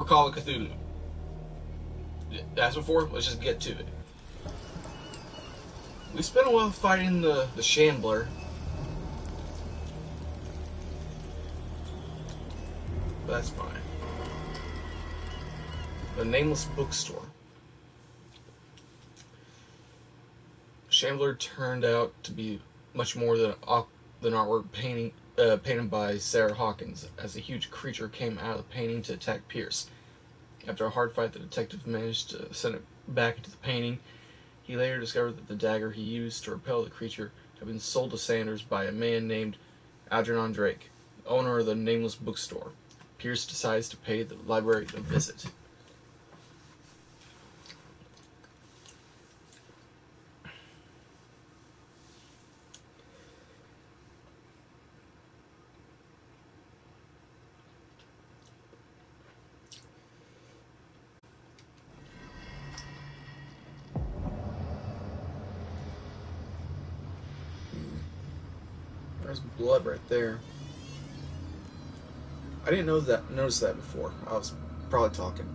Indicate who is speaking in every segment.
Speaker 1: Call of Cthulhu. That's before. Let's just get to it. We spent a while fighting the Shambler, but that's fine. The Nameless Bookstore. Shambler turned out to be much more than artwork painted by Sarah Hawkins, as a huge creature came out of the painting to attack Pierce. After a hard fight, the detective managed to send it back into the painting. He later discovered that the dagger he used to repel the creature had been sold to Sanders by a man named Algernon Drake, owner of the Nameless Bookstore. Pierce decides to pay the library a visit. There's blood right there. I didn't notice that before. I was probably talking.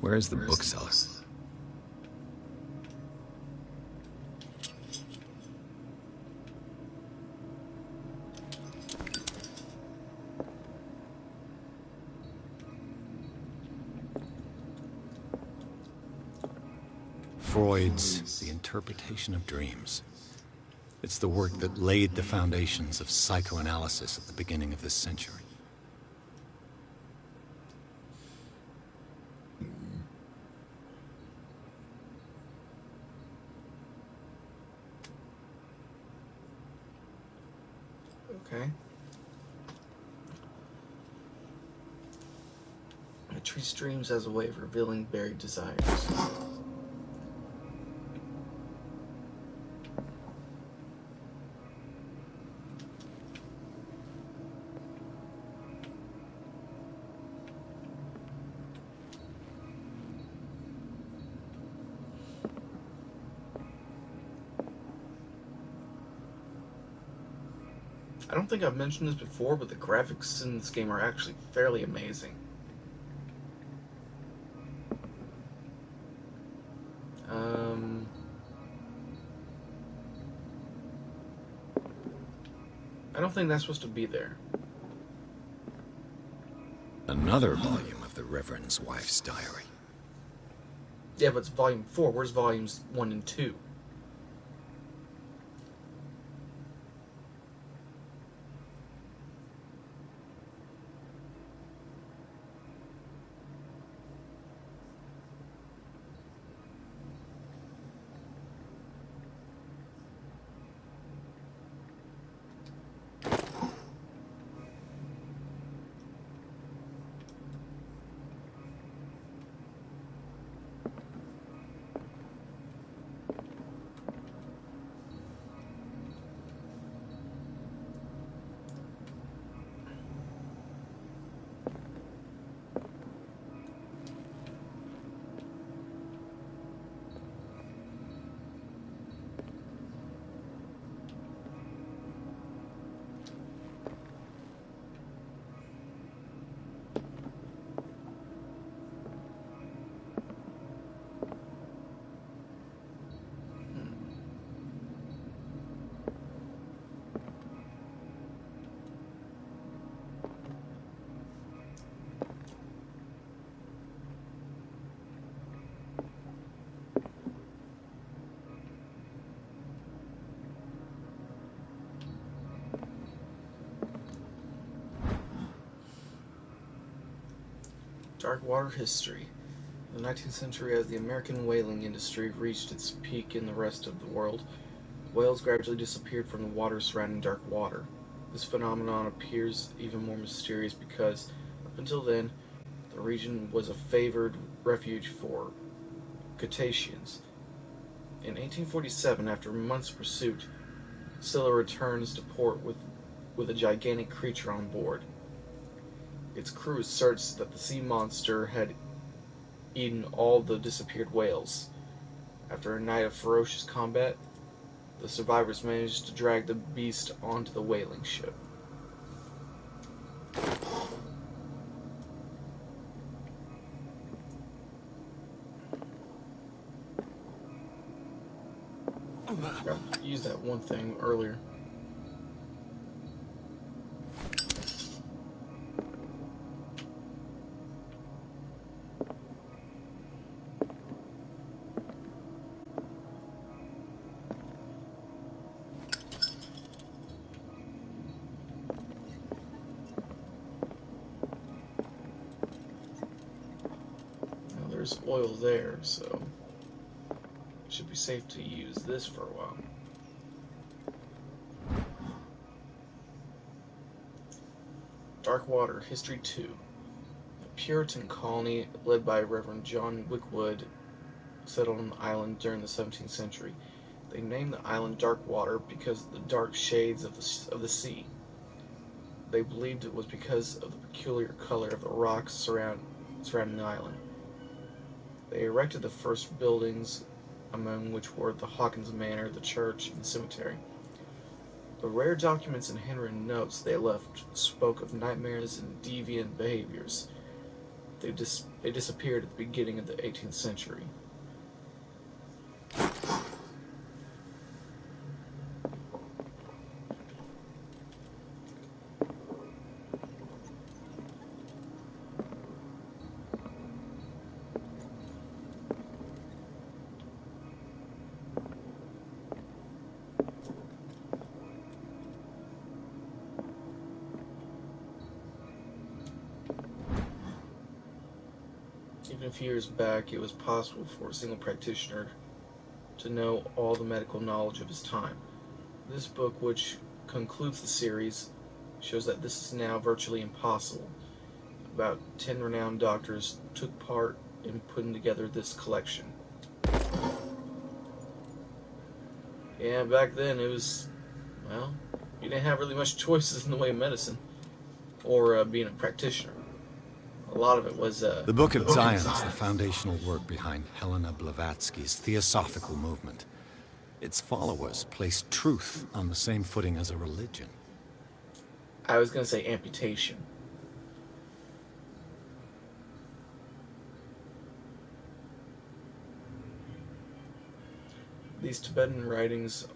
Speaker 2: Where is the bookseller? Freud's The Interpretation of Dreams. It's the work that laid the foundations of psychoanalysis at the beginning of this century.
Speaker 1: Okay. It treats dreams as a way of revealing buried desires. I don't think I've mentioned this before, but the graphics in this game are actually fairly amazing. I don't think that's supposed to be there.
Speaker 2: Another volume of the Reverend's wife's diary.
Speaker 1: Yeah, but it's volume 4. Where's volumes 1 and 2? Dark water history. In the 19th century, as the American whaling industry reached its peak in the rest of the world, whales gradually disappeared from the water surrounding dark water. This phenomenon appears even more mysterious because, up until then, the region was a favored refuge for cetaceans. In 1847, after months of pursuit, Scylla returns to port with a gigantic creature on board. Its crew asserts that the sea monster had eaten all the disappeared whales. After a night of ferocious combat, the survivors managed to drag the beast onto the whaling ship. I used that one thing earlier. Now there's oil there, so it should be safe to use this for a while. Dark Water, History 2. A Puritan colony led by Reverend John Wickwood settled on the island during the 17th century. They named the island Dark Water because of the dark shades of the sea. They believed it was because of the peculiar color of the rocks surrounding the island. They erected the first buildings, among which were the Hawkins Manor, the church, and the cemetery. The rare documents and handwritten notes they left spoke of nightmares and deviant behaviors. They disappeared at the beginning of the 18th century. Even a few years back, it was possible for a single practitioner to know all the medical knowledge of his time. This book, which concludes the series, shows that this is now virtually impossible. About 10 renowned doctors took part in putting together this collection. Yeah, back then it was, well, you didn't have really much choices in the way of medicine or being a practitioner. A lot of it was...
Speaker 2: The Book of Science, the foundational work behind Helena Blavatsky's Theosophical movement. Its followers placed truth on the same footing as a religion.
Speaker 1: I was going to say amputation. These Tibetan writings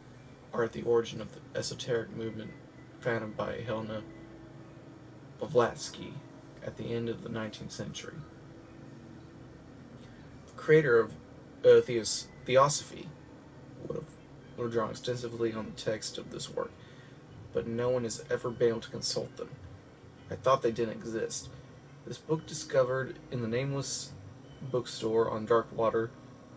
Speaker 1: are at the origin of the esoteric movement founded by Helena Blavatsky at the end of the 19th century. The creator of Theosophy would have drawn extensively on the text of this work, but no one has ever been able to consult them. I thought they didn't exist. This book, discovered in the nameless bookstore on Dark Water,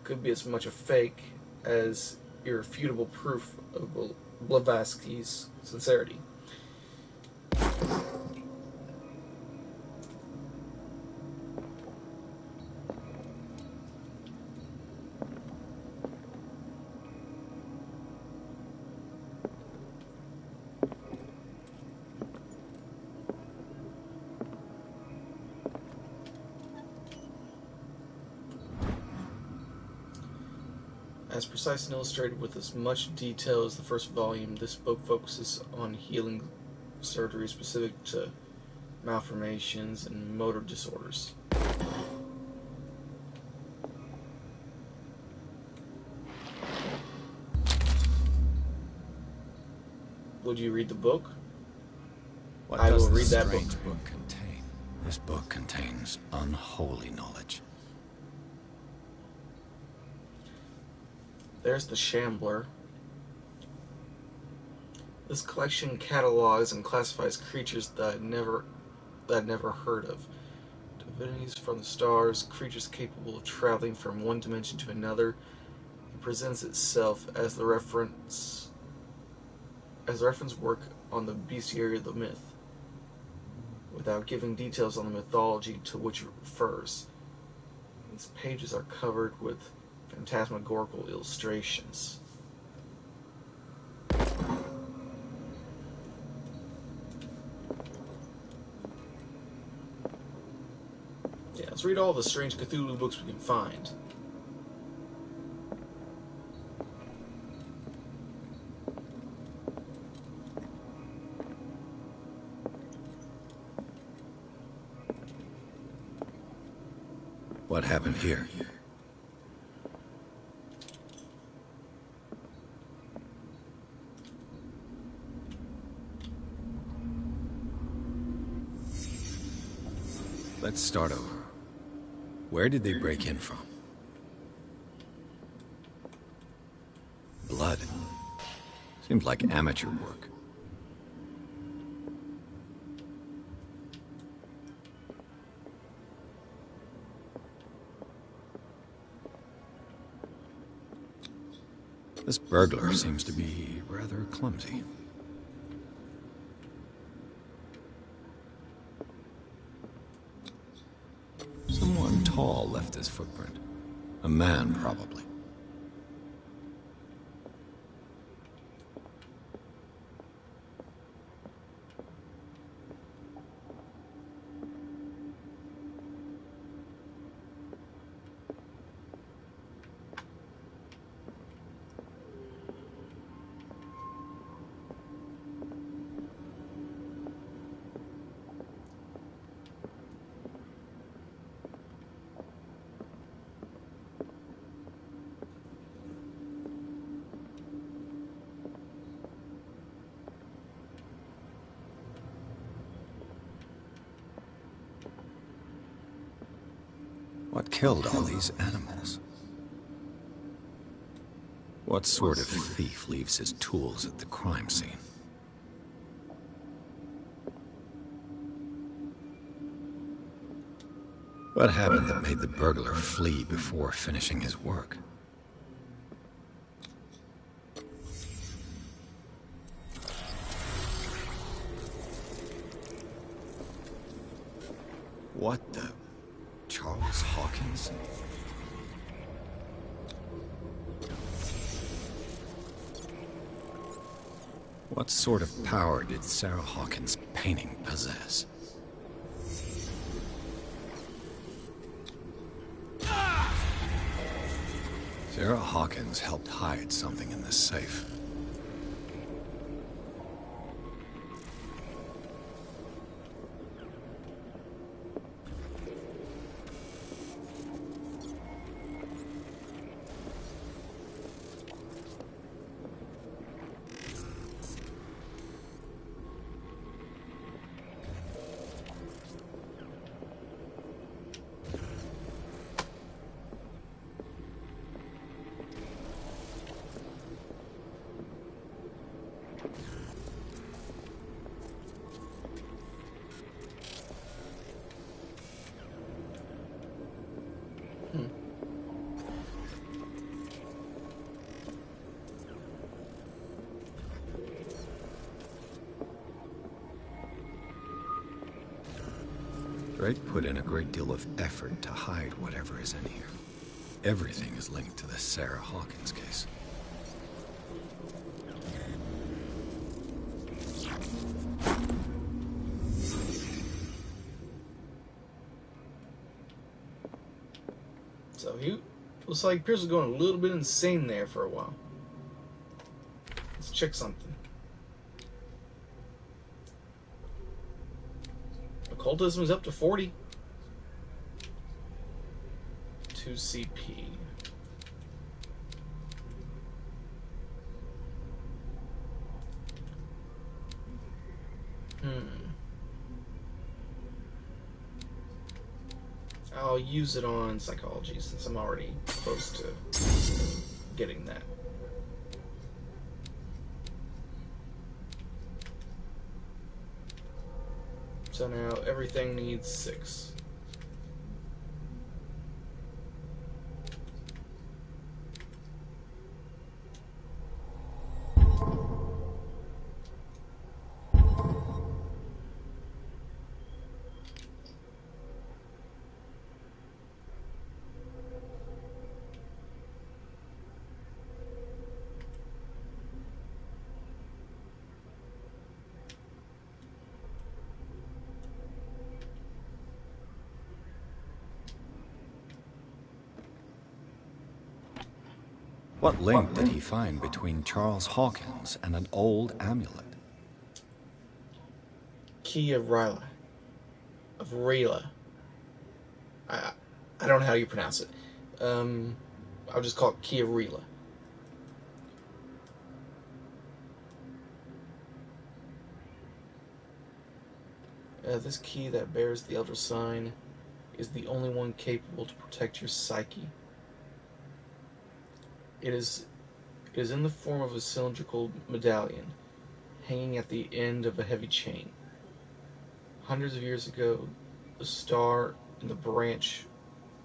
Speaker 1: could be as much a fake as irrefutable proof of Blavatsky's sincerity. As precise and illustrated with as much detail as the first volume, this book focuses on healing surgery specific to malformations and motor disorders. Would you read the book?
Speaker 2: What
Speaker 1: I
Speaker 2: does
Speaker 1: will read
Speaker 2: this
Speaker 1: that
Speaker 2: strange
Speaker 1: book.
Speaker 2: book contain? This book contains unholy knowledge.
Speaker 1: There's the Shambler. This collection catalogs and classifies creatures that I'd never heard of. Divinities from the stars, creatures capable of traveling from one dimension to another. It presents itself as the reference work on the bestiary of the myth, without giving details on the mythology to which it refers. These pages are covered with phantasmagorical illustrations. Yeah, Let's read all the strange Cthulhu books we can find.
Speaker 2: What happened here? Let's start over. Where did they break in from? Blood. Seems like amateur work. This burglar seems to be rather clumsy. Someone tall left this footprint. A man, probably. What killed all these animals? What sort of thief leaves his tools at the crime scene? What happened that made the burglar flee before finishing his work? What the... Charles Hawkins? What sort of power did Sarah Hawkins' painting possess? Sarah Hawkins helped hide something in this safe. Drake put in a great deal of effort to hide whatever is in here. Everything is linked to the Sarah Hawkins case.
Speaker 1: So he looks like Pierce was going a little bit insane there for a while. Let's check something. Occultism is up to 40. 2 CP. I'll use it on psychology since I'm already close to getting that. So now everything needs 6.
Speaker 2: What link did he find between Charles Hawkins and an old amulet?
Speaker 1: Key of Rila. Of Rila. I don't know how you pronounce it. I'll just call it Key of Rila. This key that bears the Elder Sign is the only one capable to protect your psyche. It is in the form of a cylindrical medallion, hanging at the end of a heavy chain. Hundreds of years ago, the star and the branch,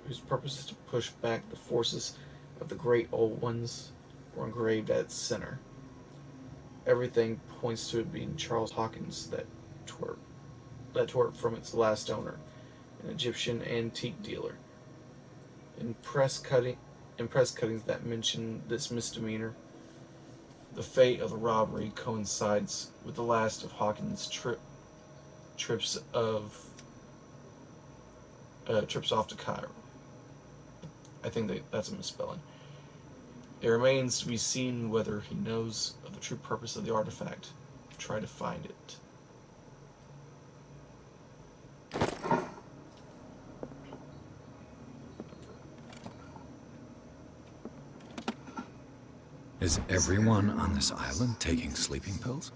Speaker 1: whose purpose is to push back the forces of the great old ones, were engraved at its center. Everything points to it being Charles Hawkins that tore it from its last owner, an Egyptian antique dealer. In press cuttings that mention this misdemeanor, the fate of the robbery coincides with the last of Hawkins' trips off to Cairo. I think that's a misspelling. It remains to be seen whether he knows of the true purpose of the artifact. Try to find it.
Speaker 2: Is everyone on this island taking sleeping pills?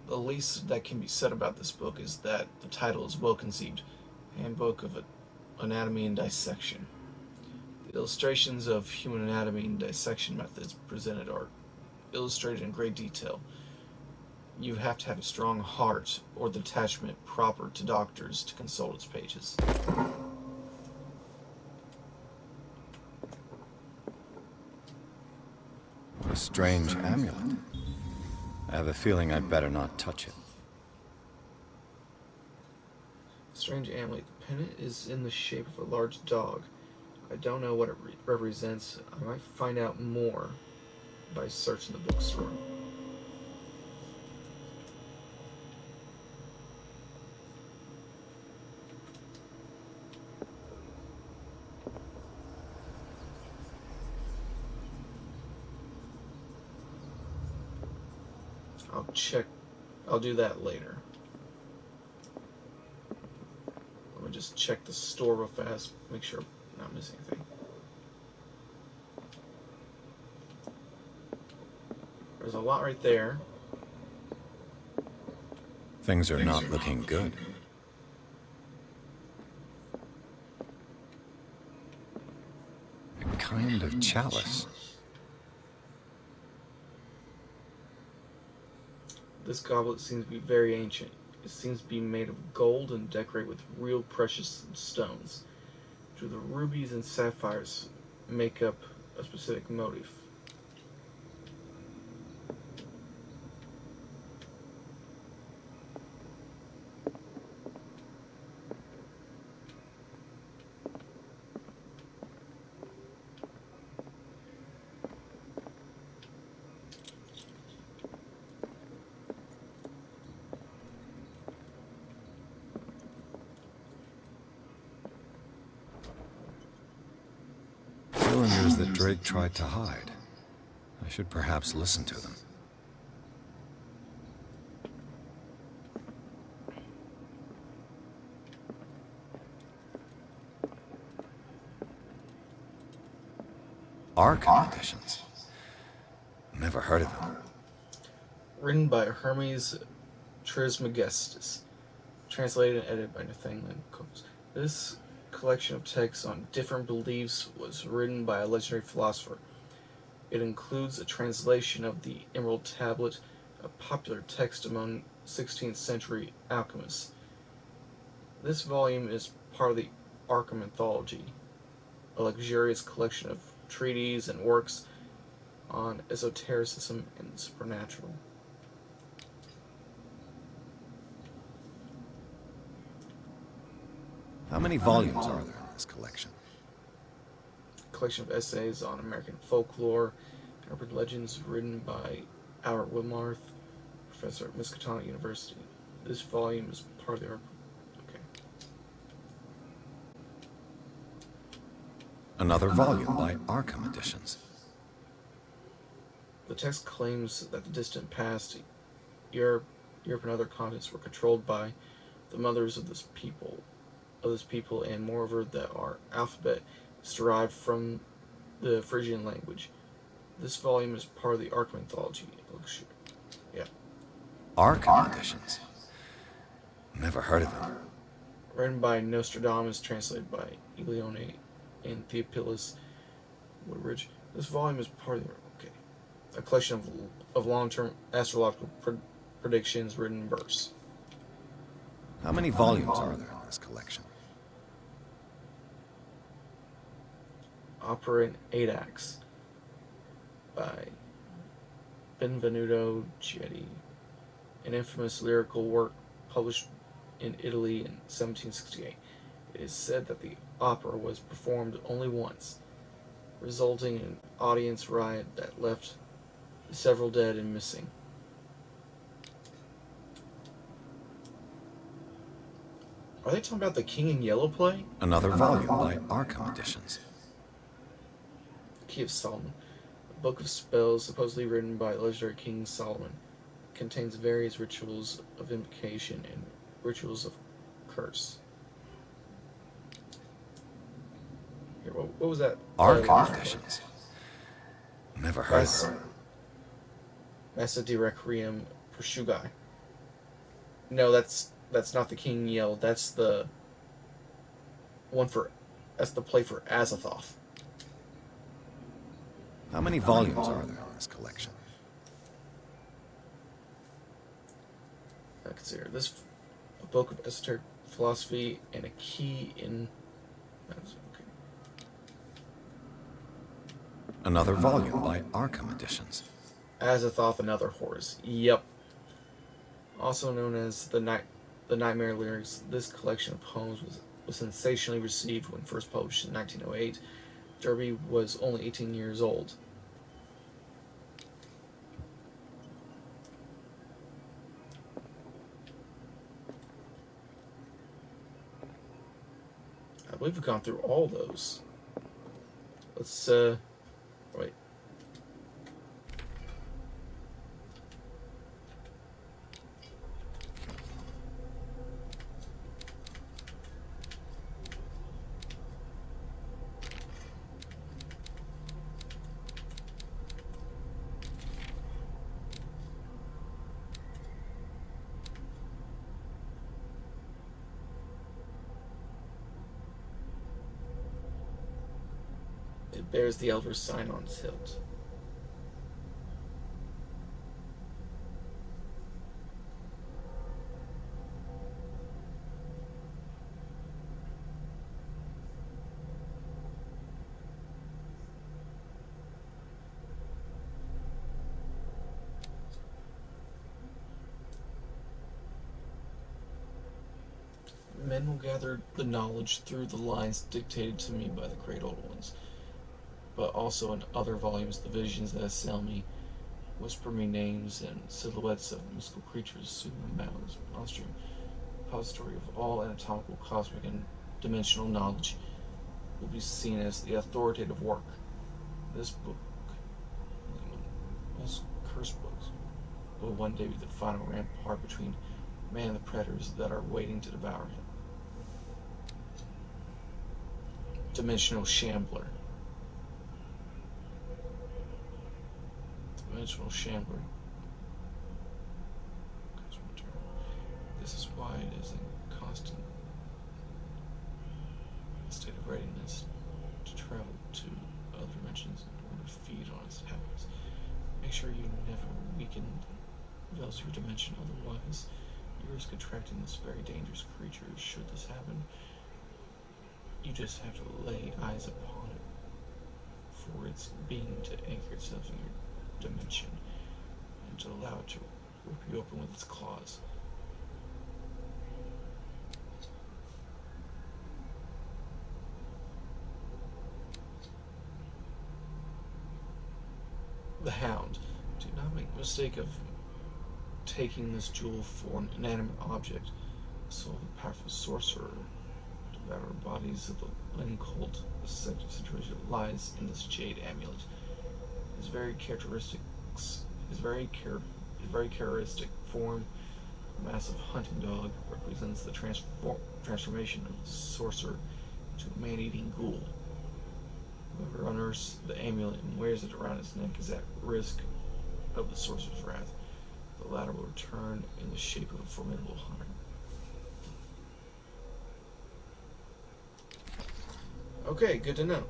Speaker 1: The least that can be said about this book is that the title is well conceived. Handbook of Anatomy and Dissection. The illustrations of human anatomy and dissection methods presented are illustrated in great detail. You have to have a strong heart or the attachment proper to doctors to consult its pages.
Speaker 2: A strange amulet. I have a feeling I'd better not touch it.
Speaker 1: Strange amulet. The pennant is in the shape of a large dog. I don't know what it represents. I might find out more by searching the bookstore. I'll do that later. Let me just check the store real fast, make sure I'm not missing anything. There's a lot right there.
Speaker 2: Things are not looking good. A kind of chalice.
Speaker 1: This goblet seems to be very ancient. It seems to be made of gold and decorated with real precious stones. Do the rubies and sapphires make up a specific motif?
Speaker 2: Cylinders that Drake tried to hide. I should perhaps listen to them. Arkham editions. Never heard of them.
Speaker 1: Written by Hermes Trismegistus. Translated and edited by Nathaniel Combs. This collection of texts on different beliefs was written by a legendary philosopher. It includes a translation of the Emerald Tablet, a popular text among 16th century alchemists. This volume is part of the Arkham Anthology, a luxurious collection of treatises and works on esotericism and the supernatural.
Speaker 2: How many volumes are there in this collection?
Speaker 1: Collection of essays on American folklore and urban legends written by Albert Wilmarth, professor at Miskatonic University. This volume is part of the okay.
Speaker 2: Another volume by Arkham Editions.
Speaker 1: The text claims that the distant past, Europe and other continents were controlled by the mothers of this people, and moreover that our alphabet is derived from the Phrygian language. This volume is part of the Arkham anthology. Yeah.
Speaker 2: Arkham Editions? Never heard of them.
Speaker 1: Written by Nostradamus, translated by Eleone and Theophilus Woodridge. This volume is part of the a collection of long-term astrological predictions written in verse.
Speaker 2: How many volumes are there in this collection?
Speaker 1: Opera in 8 acts by Benvenuto Cietti, an infamous lyrical work published in Italy in 1768. It is said that the opera was performed only once, resulting in an audience riot that left several dead and missing. Are they talking about the King in Yellow play?
Speaker 2: Another volume by Arkham Editions.
Speaker 1: Key of Solomon, a book of spells supposedly written by legendary King Solomon, contains various rituals of invocation and rituals of curse. Here, what was that?
Speaker 2: Arkham Editions. Never heard of them.
Speaker 1: Massa di Requiem for Shugai. No, that's not the King in Yellow. That's the play for Azathoth.
Speaker 2: How many volumes are there in this collection?
Speaker 1: I consider this a book of esoteric philosophy and a key in. Okay.
Speaker 2: Another volume by Arkham Editions.
Speaker 1: Azathoth and Other Horrors. Yep. Also known as the Nightmare Lyrics, this collection of poems was sensationally received when first published in 1908. Derby was only 18 years old. I believe we've gone through all those. Let's, wait. It bears the Elder's sign on its hilt. Men will gather the knowledge through the lines dictated to me by the great old ones, but also in other volumes the visions that assail me whisper me names and silhouettes of mystical creatures, soothing mounds, monstrum, repository of all anatomical, cosmic, and dimensional knowledge, will be seen as the authoritative work. This book, most cursed books, will one day be the final rampart between man and the predators that are waiting to devour him. Dimensional Shambler. Dimensional Shambler. This is why it is in constant state of readiness to travel to other dimensions in order to feed on its habits. Make sure you never weaken the veils of your dimension, otherwise you risk attracting this very dangerous creature. Should this happen, you just have to lay eyes upon it for its being to anchor itself in your dimension and to allow it to rip you open with its claws. The Hound. Do not make the mistake of taking this jewel for an inanimate object. The soul of a powerful sorcerer devour bodies of the Lin cult. The situation lies in this jade amulet. His very characteristic form, a massive hunting dog, represents the transformation of the sorcerer into a man-eating ghoul. Whoever unearths the amulet and wears it around his neck is at risk of the sorcerer's wrath. The latter will return in the shape of a formidable hunter. Okay, good to know.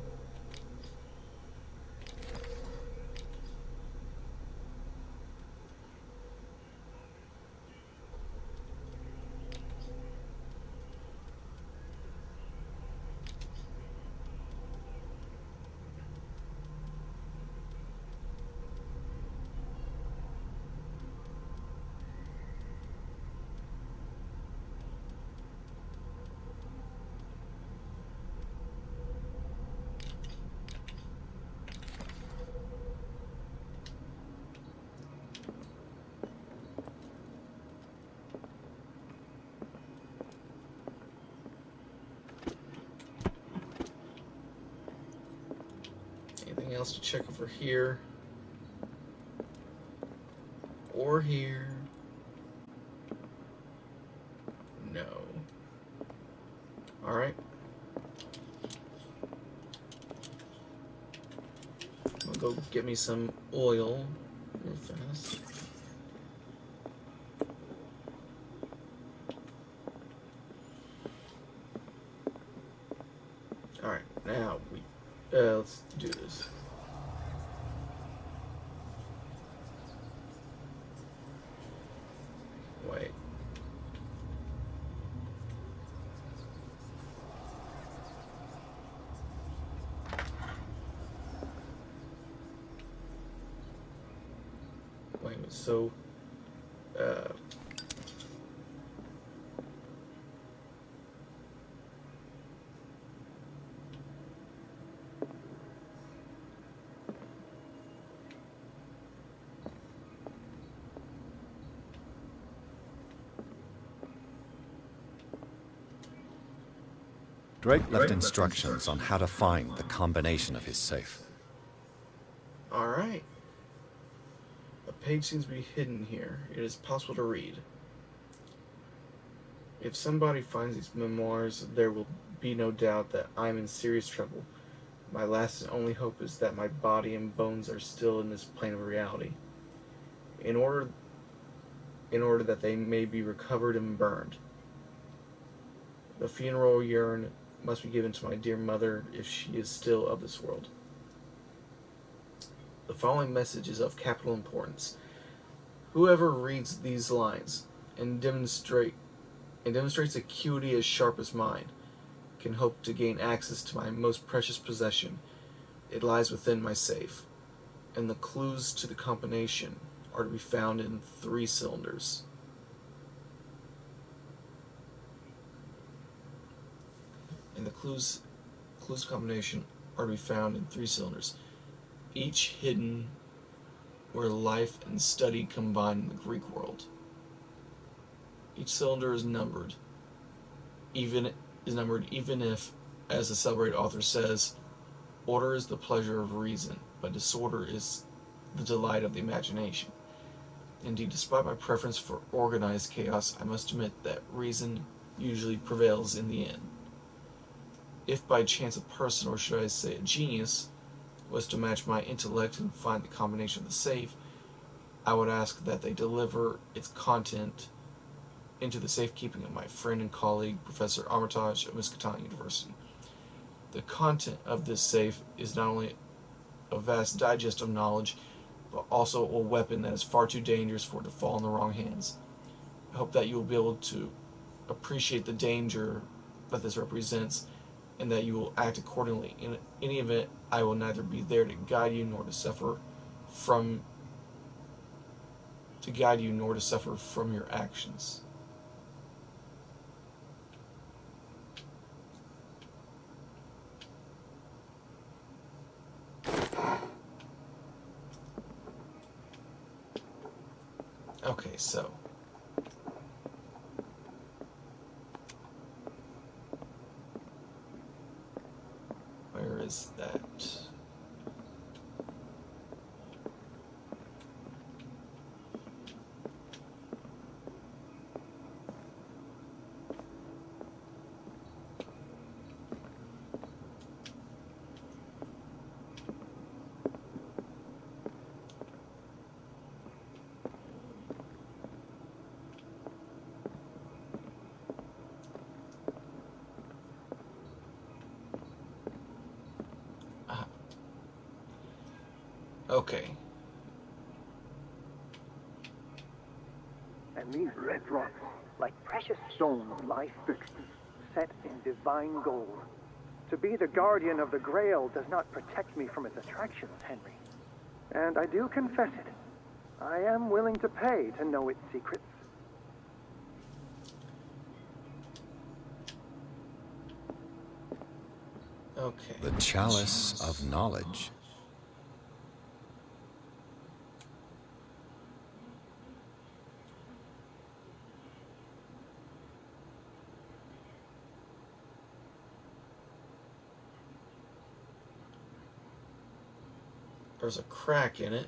Speaker 1: Anything else to check over here? Or here? No. Alright. I'll go get me some oil real fast. Alright, now let's do this. Wait. Wait a minute, so
Speaker 2: Drake left instructions on how to find the combination of his safe.
Speaker 1: alright. A page seems to be hidden here. It is possible to read. If somebody finds these memoirs, there will be no doubt that I'm in serious trouble. My last and only hope is that my body and bones are still in this plane of reality. In order that they may be recovered and burned. The funeral urn must be given to my dear mother if she is still of this world. The following message is of capital importance. Whoever reads these lines and demonstrates acuity as sharp as mine can hope to gain access to my most precious possession. It lies within my safe, and the clues to the combination are to be found in 3 cylinders. And the clues combination are to be found in 3 cylinders, each hidden where life and study combine in the Greek world. Each cylinder is numbered, even if, as the celebrated author says, order is the pleasure of reason, but disorder is the delight of the imagination. Indeed, despite my preference for organized chaos, I must admit that reason usually prevails in the end. If by chance a person, or should I say a genius, was to match my intellect and find the combination of the safe, I would ask that they deliver its content into the safekeeping of my friend and colleague, Professor Armitage of Miskatonic University. The content of this safe is not only a vast digest of knowledge, but also a weapon that is far too dangerous for it to fall in the wrong hands. I hope that you will be able to appreciate the danger that this represents, and that you will act accordingly. In any event, I will neither be there to guide you nor to suffer from your actions. Okay, so where is that? Okay.
Speaker 3: And these red rocks, like precious stones, lie fixed, set in divine gold. To be the guardian of the Grail does not protect me from its attractions, Henry. And I do confess it. I am willing to pay to know its secrets.
Speaker 1: Okay.
Speaker 2: The Chalice of Knowledge.
Speaker 1: There's a crack in it.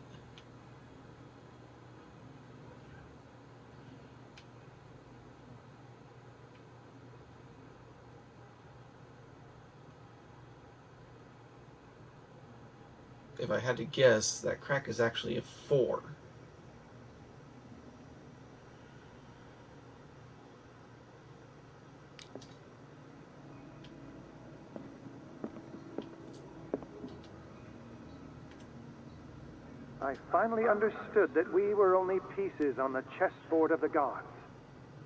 Speaker 1: If I had to guess, that crack is actually a 4.
Speaker 3: I finally understood that we were only pieces on the chessboard of the gods.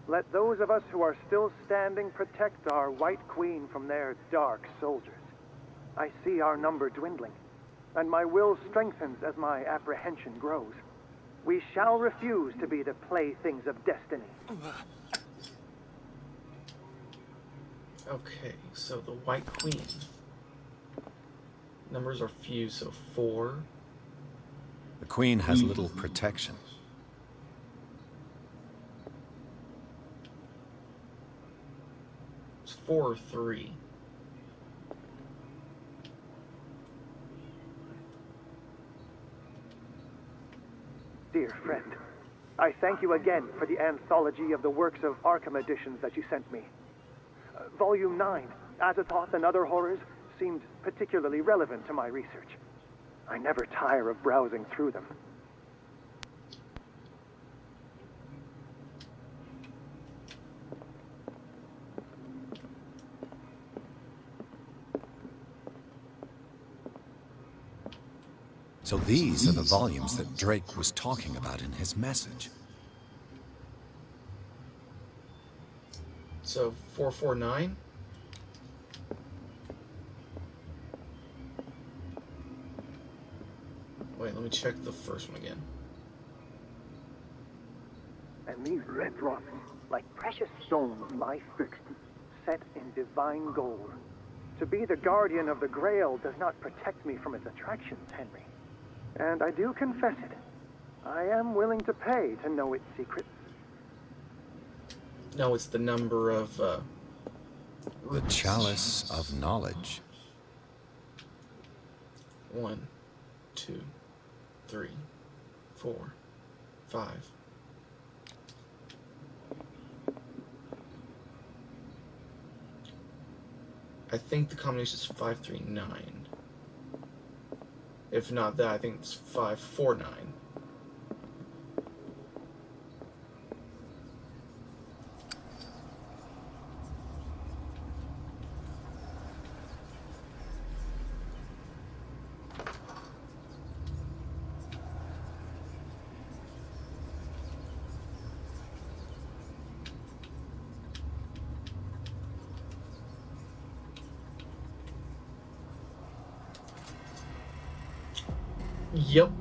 Speaker 3: Let those of us who are still standing protect our White Queen from their dark soldiers. I see our number dwindling, and my will strengthens as my apprehension grows. We shall refuse to be the playthings of destiny.
Speaker 1: Okay, so the White Queen. Numbers are few, so 4.
Speaker 2: The Queen has little protection.
Speaker 1: It's 4 or 3.
Speaker 3: Dear friend, I thank you again for the anthology of the works of Arkham editions that you sent me. Volume 9, Azathoth and Other Horrors, seemed particularly relevant to my research. I never tire of browsing through them.
Speaker 2: So these are the volumes that Drake was talking about in his message.
Speaker 1: So 449. Wait, let me check the first one again.
Speaker 3: And these red rocks, like precious stones, lie fixed, set in divine gold. To be the guardian of the Grail does not protect me from its attractions, Henry. And I do confess it. I am willing to pay to know its secrets.
Speaker 1: No, it's the number of
Speaker 2: The Chalice of Knowledge.
Speaker 1: 1, 2, 3, 4, 5. I think the combination is 539. If not that, I think it's 549. Yep.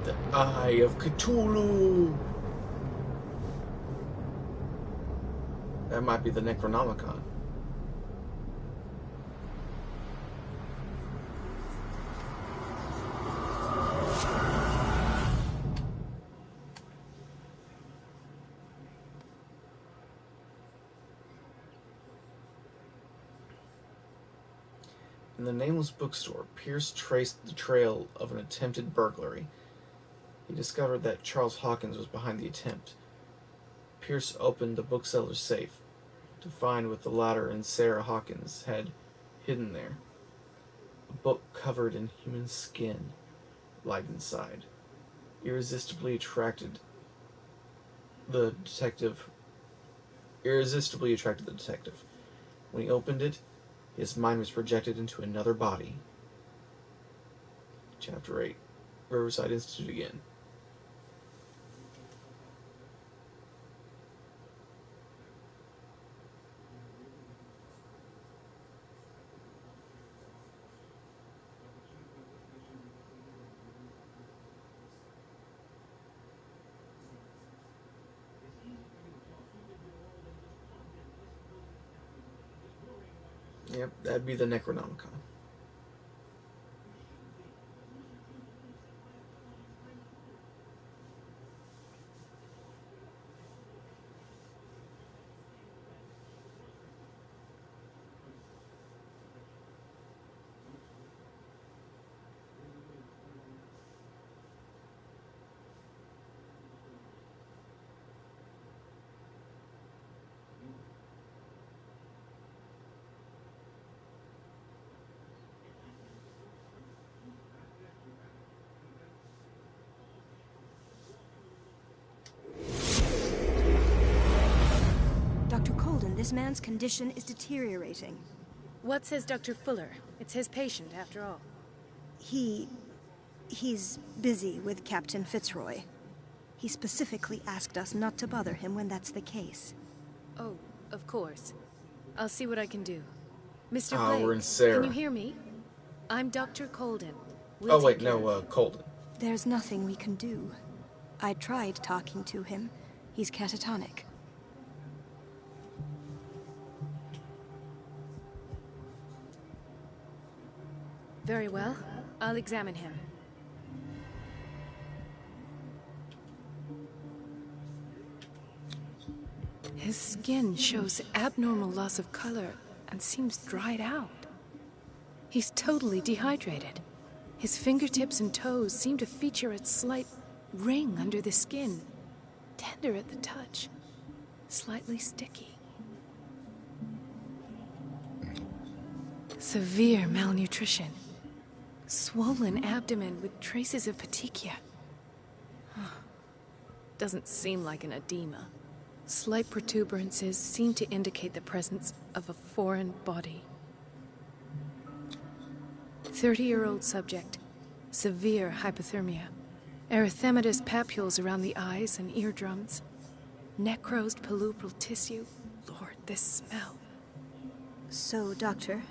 Speaker 1: The Eye of Cthulhu! That might be the Necronomicon. In the nameless bookstore, Pierce traced the trail of an attempted burglary. He discovered that Charles Hawkins was behind the attempt. Pierce opened the bookseller's safe to find what the latter and Sarah Hawkins had hidden there. A book covered in human skin lied inside. Irresistibly attracted the detective. When he opened it, his mind was projected into another body. Chapter 8. Riverside Institute again. Yep, that'd be the Necronomicon.
Speaker 4: Dr. Colden, this man's condition is deteriorating.
Speaker 5: What says Dr. Fuller? It's his patient, after all.
Speaker 4: He's busy with Captain Fitzroy. He specifically asked us not to bother him when that's the case.
Speaker 5: Oh, of course. I'll see what I can do. Mr.
Speaker 1: Ah,
Speaker 5: Blake,
Speaker 1: we're in Sarah.
Speaker 5: can you hear me? I'm Dr. Colden.
Speaker 1: Oh wait, no, Colden.
Speaker 4: There's nothing we can do. I tried talking to him. He's catatonic.
Speaker 5: Very well. I'll examine him. His skin shows abnormal loss of color and seems dried out. He's totally dehydrated. His fingertips and toes seem to feature a slight ring under the skin, tender at the touch, slightly sticky. Severe malnutrition. Swollen abdomen with traces of petechia. Doesn't seem like an edema. Slight protuberances seem to indicate the presence of a foreign body. 30-year-old subject. Severe hypothermia. Erythematous papules around the eyes and eardrums. Necrosed palpebral tissue. Lord, this smell.
Speaker 4: So, Doctor,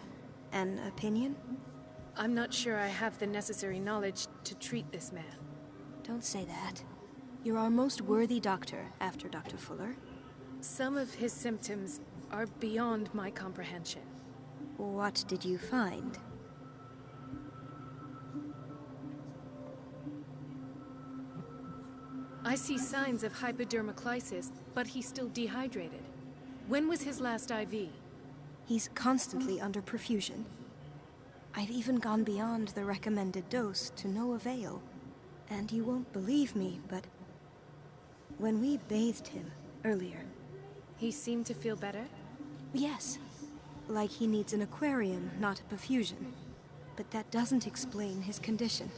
Speaker 4: an opinion?
Speaker 5: I'm not sure I have the necessary knowledge to treat this man.
Speaker 4: Don't say that. You're our most worthy doctor after Dr. Fuller.
Speaker 5: Some of his symptoms are beyond my comprehension.
Speaker 4: What did you find?
Speaker 5: I see signs of hypodermoclysis, but he's still dehydrated. When was his last IV?
Speaker 4: He's constantly under perfusion. I've even gone beyond the recommended dose to no avail. And you won't believe me, but when we bathed him earlier...
Speaker 5: He seemed to feel better?
Speaker 4: Yes. Like he needs an aquarium, not a perfusion. But that doesn't explain his condition.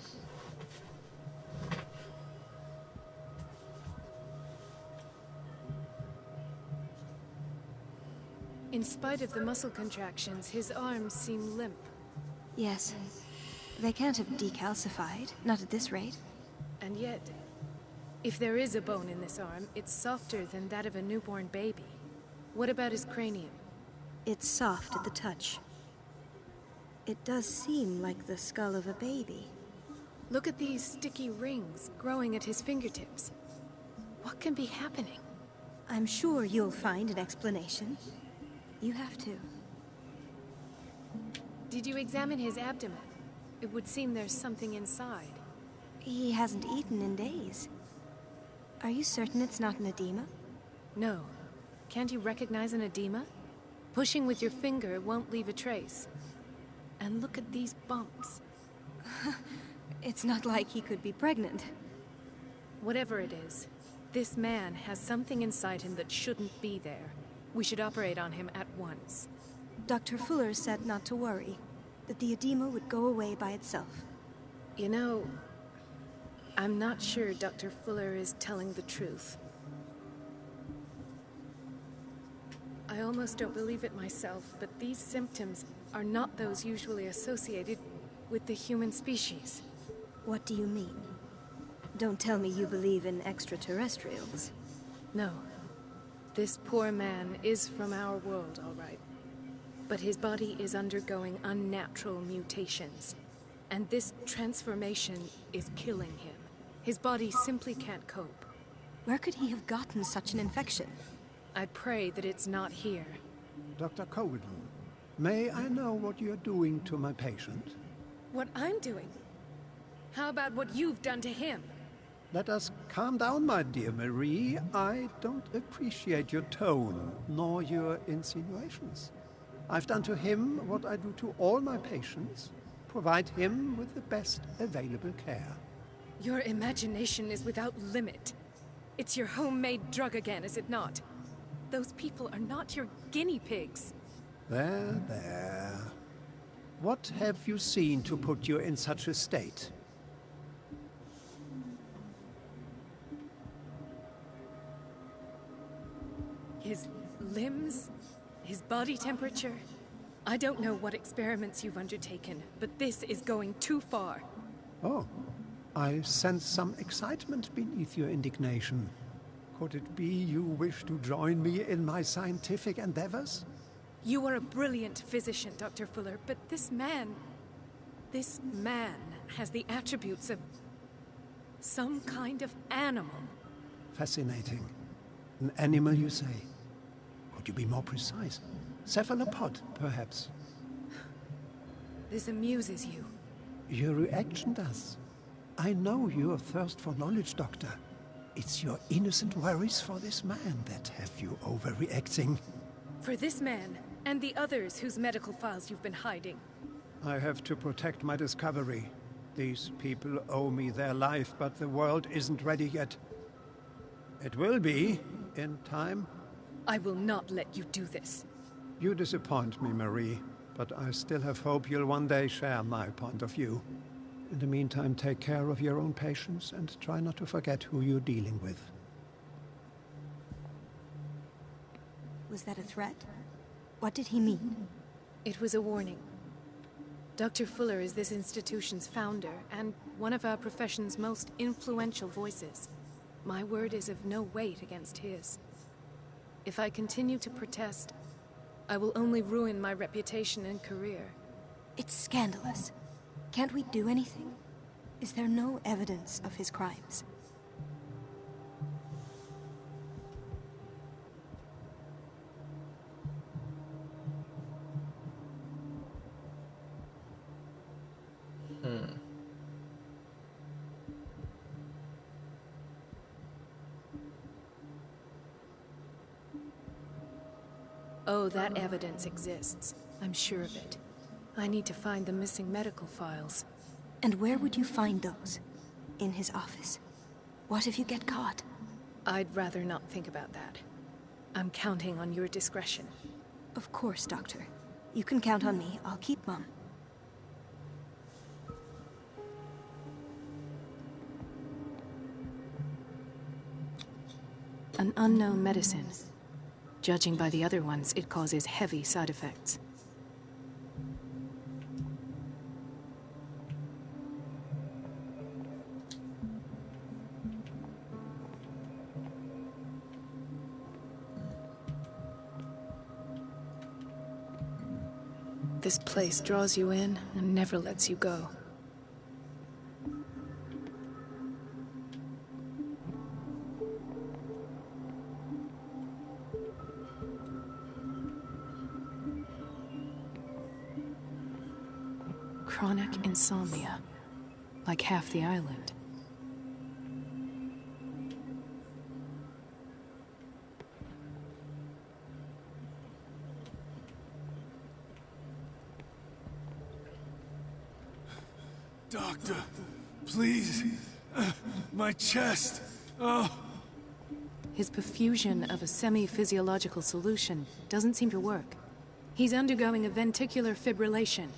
Speaker 5: In spite of the muscle contractions, his arms seem limp.
Speaker 4: Yes. They can't have decalcified, not at this rate.
Speaker 5: And yet, if there is a bone in this arm, it's softer than that of a newborn baby. What about his cranium?
Speaker 4: It's soft at the touch. It does seem like the skull of a baby.
Speaker 5: Look at these sticky rings growing at his fingertips. What can be happening?
Speaker 4: I'm sure you'll find an explanation. You have to.
Speaker 5: Did you examine his abdomen? It would seem there's something inside.
Speaker 4: He hasn't eaten in days. Are you certain it's not an edema?
Speaker 5: No. Can't you recognize an edema? Pushing with your finger won't leave a trace. And look at these bumps.
Speaker 4: It's not like he could be pregnant.
Speaker 5: Whatever it is, this man has something inside him that shouldn't be there. We should operate on him at once.
Speaker 4: Dr. Fuller said not to worry, that the edema would go away by itself.
Speaker 5: You know, I'm not sure Dr. Fuller is telling the truth. I almost don't believe it myself, but these symptoms are not those usually associated with the human species.
Speaker 4: What do you mean? Don't tell me you believe in extraterrestrials.
Speaker 5: No. This poor man is from our world, all right. But his body is undergoing unnatural mutations. And this transformation is killing him. His body simply can't cope.
Speaker 4: Where could he have gotten such an infection?
Speaker 5: I pray that it's not here.
Speaker 6: Dr. Colden, may I know what you're doing to my patient?
Speaker 5: What I'm doing? How about what you've done to him?
Speaker 6: Let us calm down, my dear Marie. I don't appreciate your tone, nor your insinuations. I've done to him what I do to all my patients. Provide him with the best available care.
Speaker 5: Your imagination is without limit. It's your homemade drug again, is it not? Those people are not your guinea pigs.
Speaker 6: There, there. What have you seen to put you in such a state?
Speaker 5: His limbs? His body temperature? I don't know what experiments you've undertaken, but this is going too far.
Speaker 6: Oh, I sense some excitement beneath your indignation. Could it be you wish to join me in my scientific endeavors?
Speaker 5: You are a brilliant physician, Dr. Fuller, but this man has the attributes of some kind of animal.
Speaker 6: Fascinating. An animal, you say? Could you be more precise? Cephalopod, perhaps?
Speaker 5: This amuses you.
Speaker 6: Your reaction does. I know your thirst for knowledge, Doctor. It's your innocent worries for this man that have you overreacting.
Speaker 5: For this man, and the others whose medical files you've been hiding.
Speaker 6: I have to protect my discovery. These people owe me their life, but the world isn't ready yet. It will be, in time.
Speaker 5: I will not let you do this.
Speaker 6: You disappoint me, Marie, but I still have hope you'll one day share my point of view. In the meantime, take care of your own patients and try not to forget who you're dealing with.
Speaker 4: Was that a threat? What did he mean?
Speaker 5: It was a warning. Dr. Fuller is this institution's founder and one of our profession's most influential voices. My word is of no weight against his. If I continue to protest, I will only ruin my reputation and career.
Speaker 4: It's scandalous. Can't we do anything? Is there no evidence of his crimes?
Speaker 5: Oh, that evidence exists. I'm sure of it. I need to find the missing medical files.
Speaker 4: And where would you find those? In his office? What if you get caught?
Speaker 5: I'd rather not think about that. I'm counting on your discretion.
Speaker 4: Of course, Doctor. You can count on me. I'll keep mum.
Speaker 5: An unknown medicine. Judging by the other ones, it causes heavy side effects. This place draws you in and never lets you go. chronic insomnia, like half the island.
Speaker 7: Doctor, please. My chest. Oh.
Speaker 5: His perfusion of a semi-physiological solution doesn't seem to work. He's undergoing a ventricular fibrillation.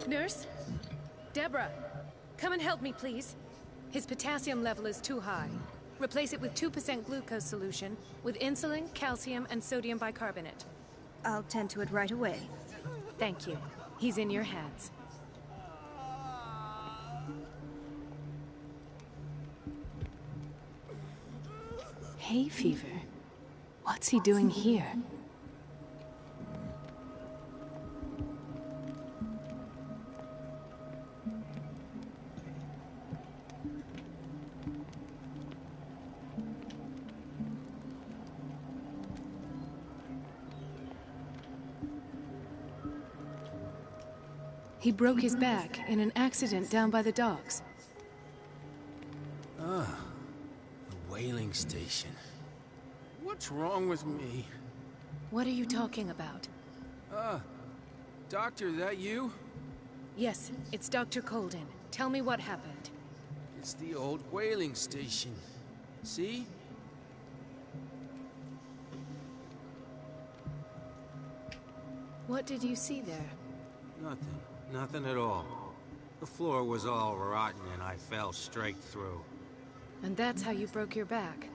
Speaker 5: Nurse? Deborah, come and help me, please. His potassium level is too high. Replace it with 2% glucose solution with insulin, calcium, and sodium bicarbonate.
Speaker 4: I'll tend to it right away.
Speaker 5: Thank you. He's in your hands. Hay fever? What's he doing here? He broke his back in an accident down by the docks.
Speaker 7: The whaling station. What's wrong with me?
Speaker 5: What are you talking about?
Speaker 7: Doctor, that you?
Speaker 5: Yes, it's Dr. Colden. Tell me what happened.
Speaker 7: It's the old whaling station. See?
Speaker 5: What did you see there?
Speaker 8: Nothing. Nothing at all. The floor was all rotten and I fell straight through.
Speaker 5: And that's how you broke your back?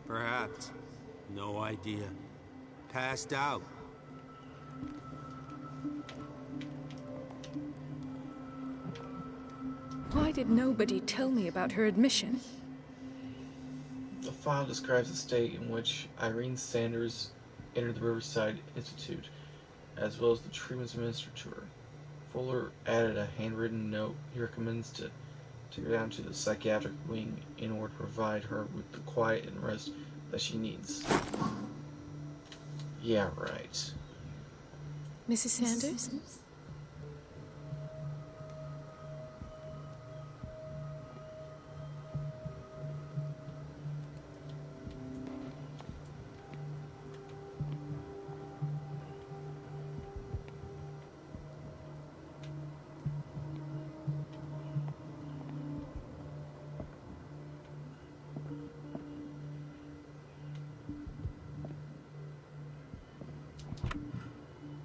Speaker 8: Perhaps. No idea. Passed out.
Speaker 5: Why did nobody tell me about her admission?
Speaker 1: The file describes the state in which Irene Sanders entered the Riverside Institute, as well as the treatments administered to her. Fuller added a handwritten note. He recommends to take her down to the psychiatric wing in order to provide her with the quiet and rest that she needs. Yeah, right.
Speaker 5: Mrs. Sanders?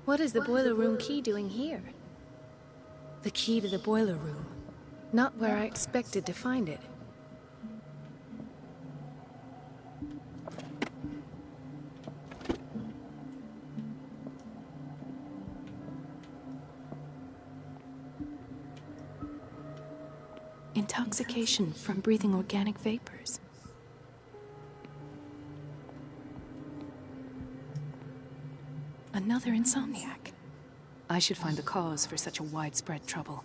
Speaker 5: What is the boiler room key doing here? The key to the boiler room. Not where I expected to find it. Intoxication from breathing organic vapors. Another insomniac. I should find the cause for such a widespread trouble.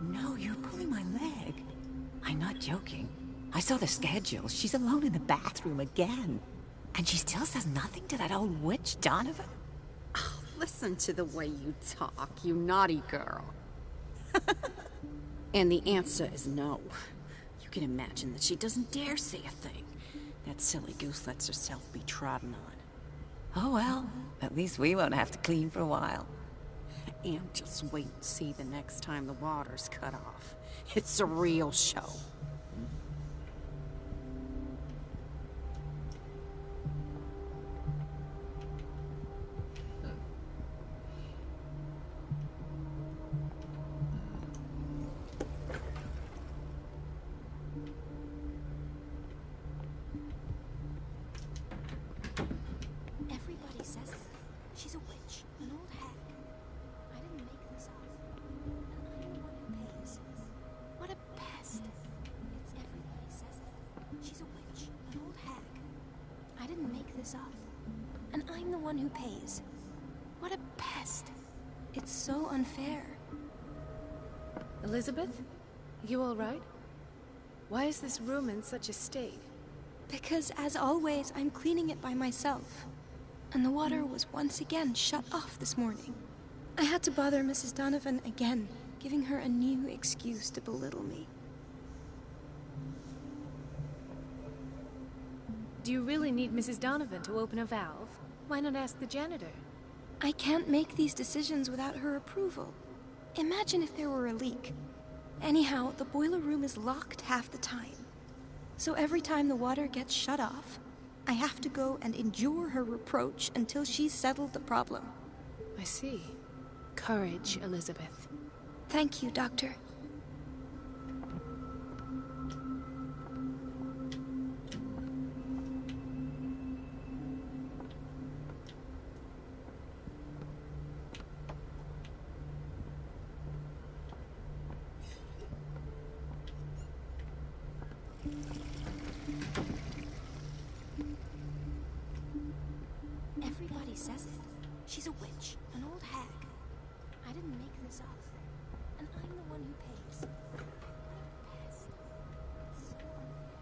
Speaker 9: No, you're pulling my leg. I'm not joking. I saw the schedule. She's alone in the bathroom again. And she still says nothing to that old witch, Donovan.
Speaker 10: Oh, listen to the way you talk, you naughty girl. And the answer is no. You can imagine that she doesn't dare say a thing. That silly goose lets herself be trodden on.
Speaker 9: Oh well, at least we won't have to clean for a while.
Speaker 10: And just wait and see the next time the water's cut off. It's a real show.
Speaker 4: this up. And I'm the one who pays. What a pest. It's so unfair.
Speaker 5: Elizabeth? You all right? Why is this room in such a state?
Speaker 4: Because, as always, I'm cleaning it by myself. And the water was once again shut off this morning. I had to bother Mrs. Donovan again, giving her a new excuse to belittle me.
Speaker 5: Do you really need Mrs. Donovan to open a valve? Why not ask the janitor?
Speaker 4: I can't make these decisions without her approval. Imagine if there were a leak. Anyhow, the boiler room is locked half the time. So every time the water gets shut off, I have to go and endure her reproach until she's settled the problem.
Speaker 5: I see. Courage, Elizabeth.
Speaker 4: Thank you, Doctor. Everybody says it. She's a witch, an old hag. I didn't make this up. And I'm the one who pays. What a pest. It's so unfair.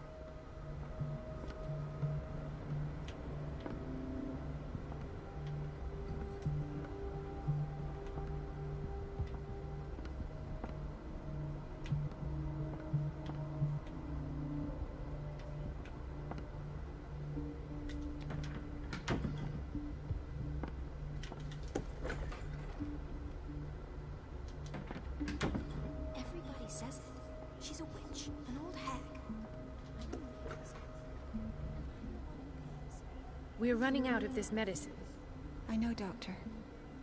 Speaker 4: Everybody says it. She's a witch, an old hag. I didn't make this up. And I'm the one who pays.
Speaker 5: We're running out of this medicine.
Speaker 9: I know, Doctor.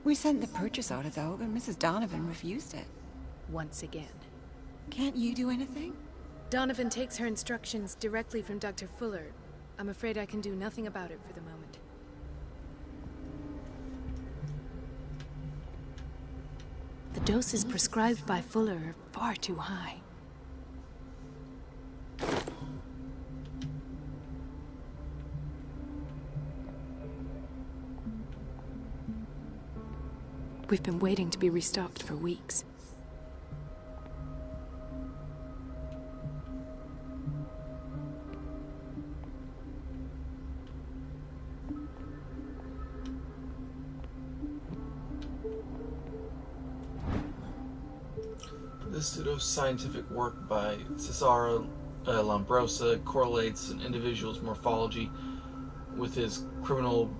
Speaker 9: We sent the purchase order, though, but Mrs. Donovan refused it.
Speaker 5: Once again.
Speaker 9: Can't you do anything?
Speaker 5: Donovan takes her instructions directly from Dr. Fuller. I'm afraid I can do nothing about it for the moment. The doses prescribed by Fuller are far too high. We've been waiting to be restocked for weeks.
Speaker 1: This pseudo-scientific work by Cesare Lombrosa correlates an individual's morphology with his criminal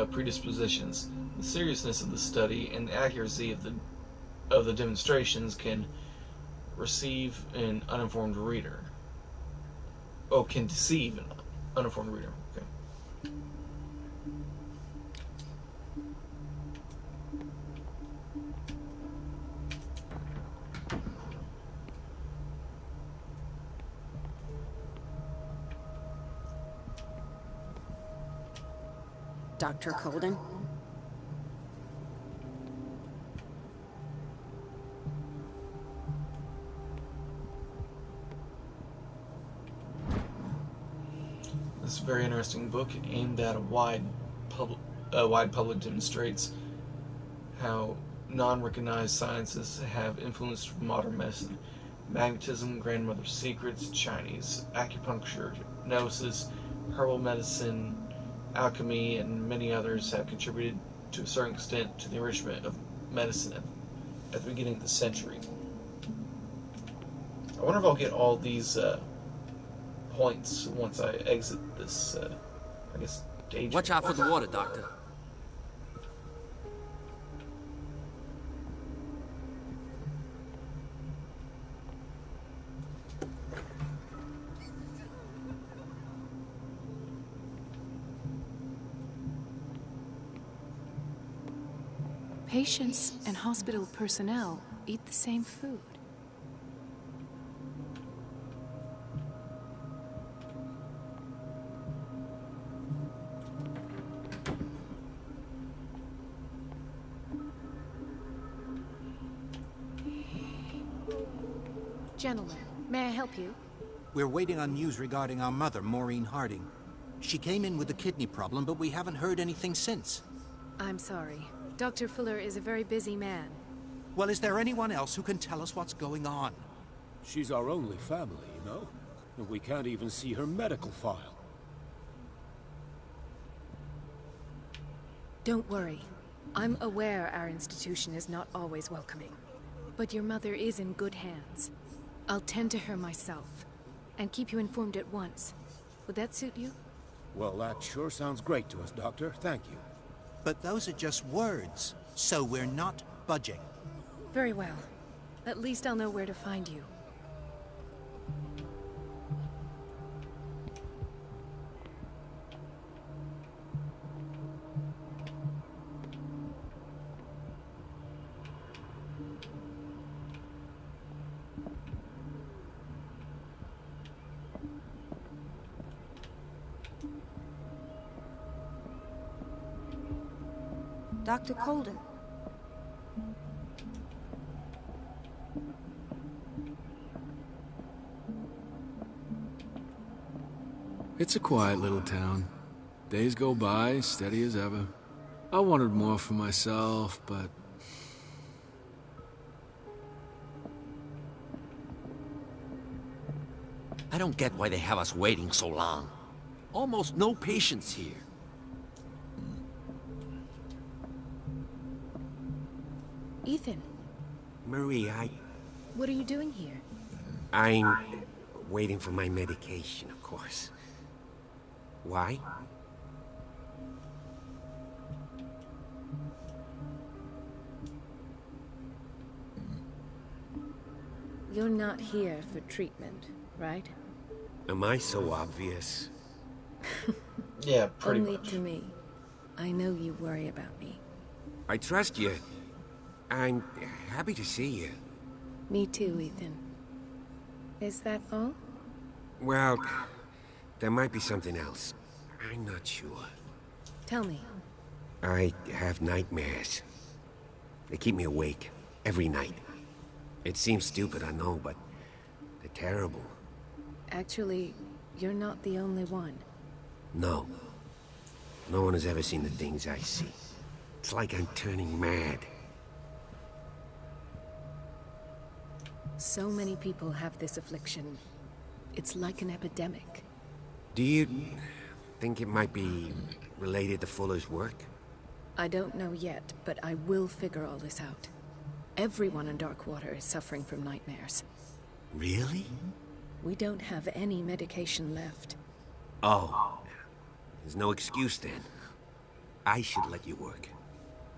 Speaker 1: predispositions. The seriousness of the study and the accuracy of the demonstrations can receive an uninformed reader. Oh, can deceive an uninformed reader. Okay.
Speaker 10: Dr. Colden?
Speaker 1: This very interesting book aimed at a wide public demonstrates how non-recognized sciences have influenced modern medicine. Magnetism, grandmother's secrets, Chinese acupuncture, hypnosis, herbal medicine, alchemy, and many others have contributed to a certain extent to the enrichment of medicine at the beginning of the century. I wonder if I'll get all these points once I exit this, I guess, stage.
Speaker 11: Watch out for the water, Doctor.
Speaker 5: Patients and hospital personnel eat the same food. Gentlemen, may I help you?
Speaker 7: We're waiting on news regarding our mother, Maureen Harding.
Speaker 11: She came in with a kidney problem, but we haven't heard anything since.
Speaker 5: I'm sorry. Dr. Fuller is a very busy man.
Speaker 11: Well, is there anyone else who can tell us what's going on?
Speaker 12: She's our only family, you know? And we can't even see her medical file.
Speaker 5: Don't worry. I'm aware our institution is not always welcoming. But your mother is in good hands. I'll tend to her myself, and keep you informed at once. Would that suit you?
Speaker 12: Well, that sure sounds great to us, Doctor. Thank you.
Speaker 11: But those are just words, so we're not budging.
Speaker 5: Very well. At least I'll know where to find you.
Speaker 4: Dr. Colden.
Speaker 7: It's a quiet little town. Days go by, steady as ever. I wanted more for myself, but...
Speaker 13: I don't get why they have us waiting so long. Almost no patients here.
Speaker 5: Ethan,
Speaker 14: Marie,
Speaker 5: what are you doing here?
Speaker 14: I'm waiting for my medication, of course. Why?
Speaker 5: You're not here for treatment, right?
Speaker 14: Am I so obvious?
Speaker 1: Yeah, pretty
Speaker 5: Only
Speaker 1: much.
Speaker 5: to me. I know you worry about me.
Speaker 14: I trust you. I'm happy to see you.
Speaker 5: Me too, Ethan. Is that all?
Speaker 14: Well, there might be something else. I'm not sure.
Speaker 5: Tell me.
Speaker 14: I have nightmares. They keep me awake every night. It seems stupid, I know, but they're terrible.
Speaker 5: Actually, you're not the only one.
Speaker 14: No. No one has ever seen the things I see. It's like I'm turning mad.
Speaker 5: So many people have this affliction. It's like an epidemic.
Speaker 14: Do you think it might be related to Fuller's work?
Speaker 5: I don't know yet, but I will figure all this out. Everyone in Darkwater is suffering from nightmares.
Speaker 14: Really?
Speaker 5: We don't have any medication left.
Speaker 14: Oh. There's no excuse then. I should let you work.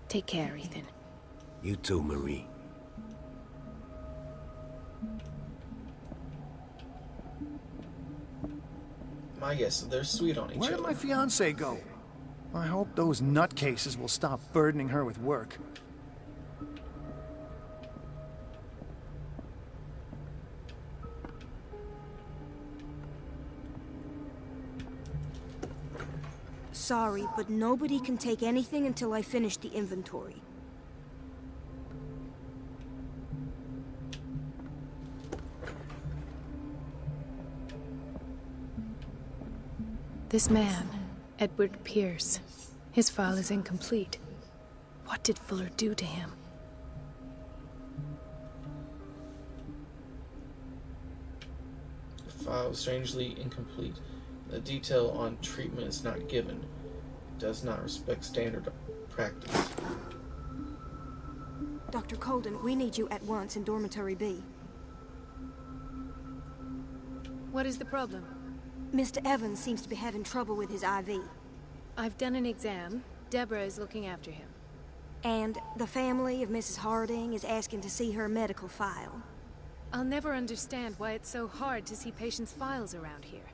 Speaker 5: Take care, Ethan.
Speaker 14: You too, Marie.
Speaker 1: My guess is they're sweet on each
Speaker 6: Where
Speaker 1: other.
Speaker 6: did my fiancée go? I hope those nutcases will stop burdening her with work.
Speaker 4: Sorry, but nobody can take anything until I finish the inventory.
Speaker 5: This man, Edward Pierce, his file is incomplete. What did Fuller do to him?
Speaker 1: The file is strangely incomplete. The detail on treatment is not given. It does not respect standard practice.
Speaker 4: Dr. Colden, we need you at once in Dormitory B.
Speaker 5: What is the problem?
Speaker 4: Mr. Evans seems to be having trouble with his IV.
Speaker 5: I've done an exam. Deborah is looking after him.
Speaker 4: And the family of Mrs. Harding is asking to see her medical file.
Speaker 5: I'll never understand why it's so hard to see patients' files around here.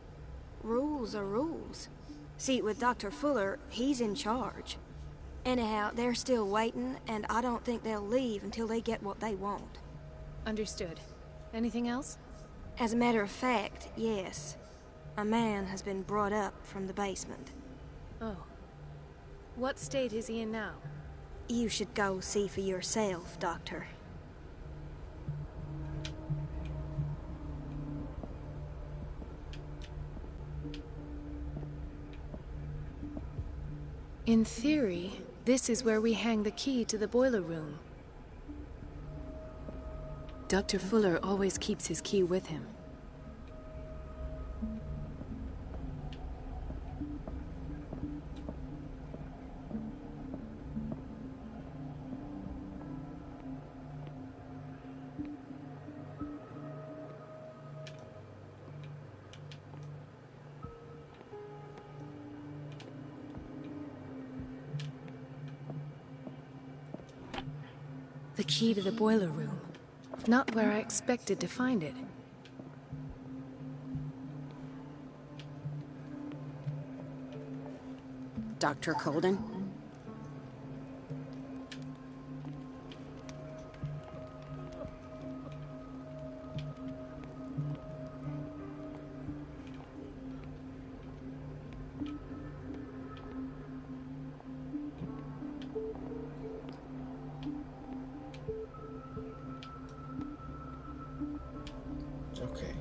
Speaker 4: Rules are rules. See, with Dr. Fuller, he's in charge. Anyhow, they're still waiting, and I don't think they'll leave until they get what they want.
Speaker 5: Understood. Anything else?
Speaker 4: As a matter of fact, yes. A man has been brought up from the basement.
Speaker 5: Oh. What state is he in now?
Speaker 4: You should go see for yourself, Doctor.
Speaker 5: In theory, this is where we hang the key to the boiler room. Dr. Fuller always keeps his key with him. The key to the boiler room. Not where I expected to find it.
Speaker 10: Dr. Colden?
Speaker 1: Okay.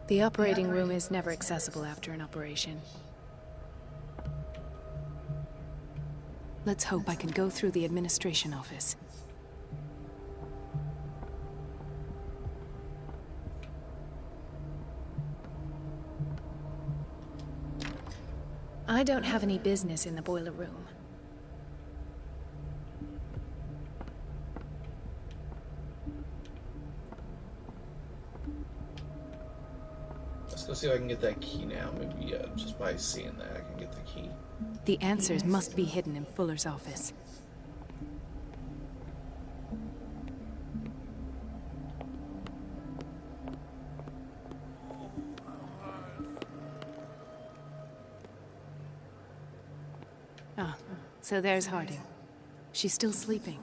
Speaker 5: The operating room is never accessible after an operation. Let's hope I can go through the administration office. I don't have any business in the boiler room.
Speaker 1: Let's go see if I can get that key now. Maybe just by seeing that I can get the key.
Speaker 5: The answers must be hidden in Fuller's office. Ah, so there's Harding. She's still sleeping.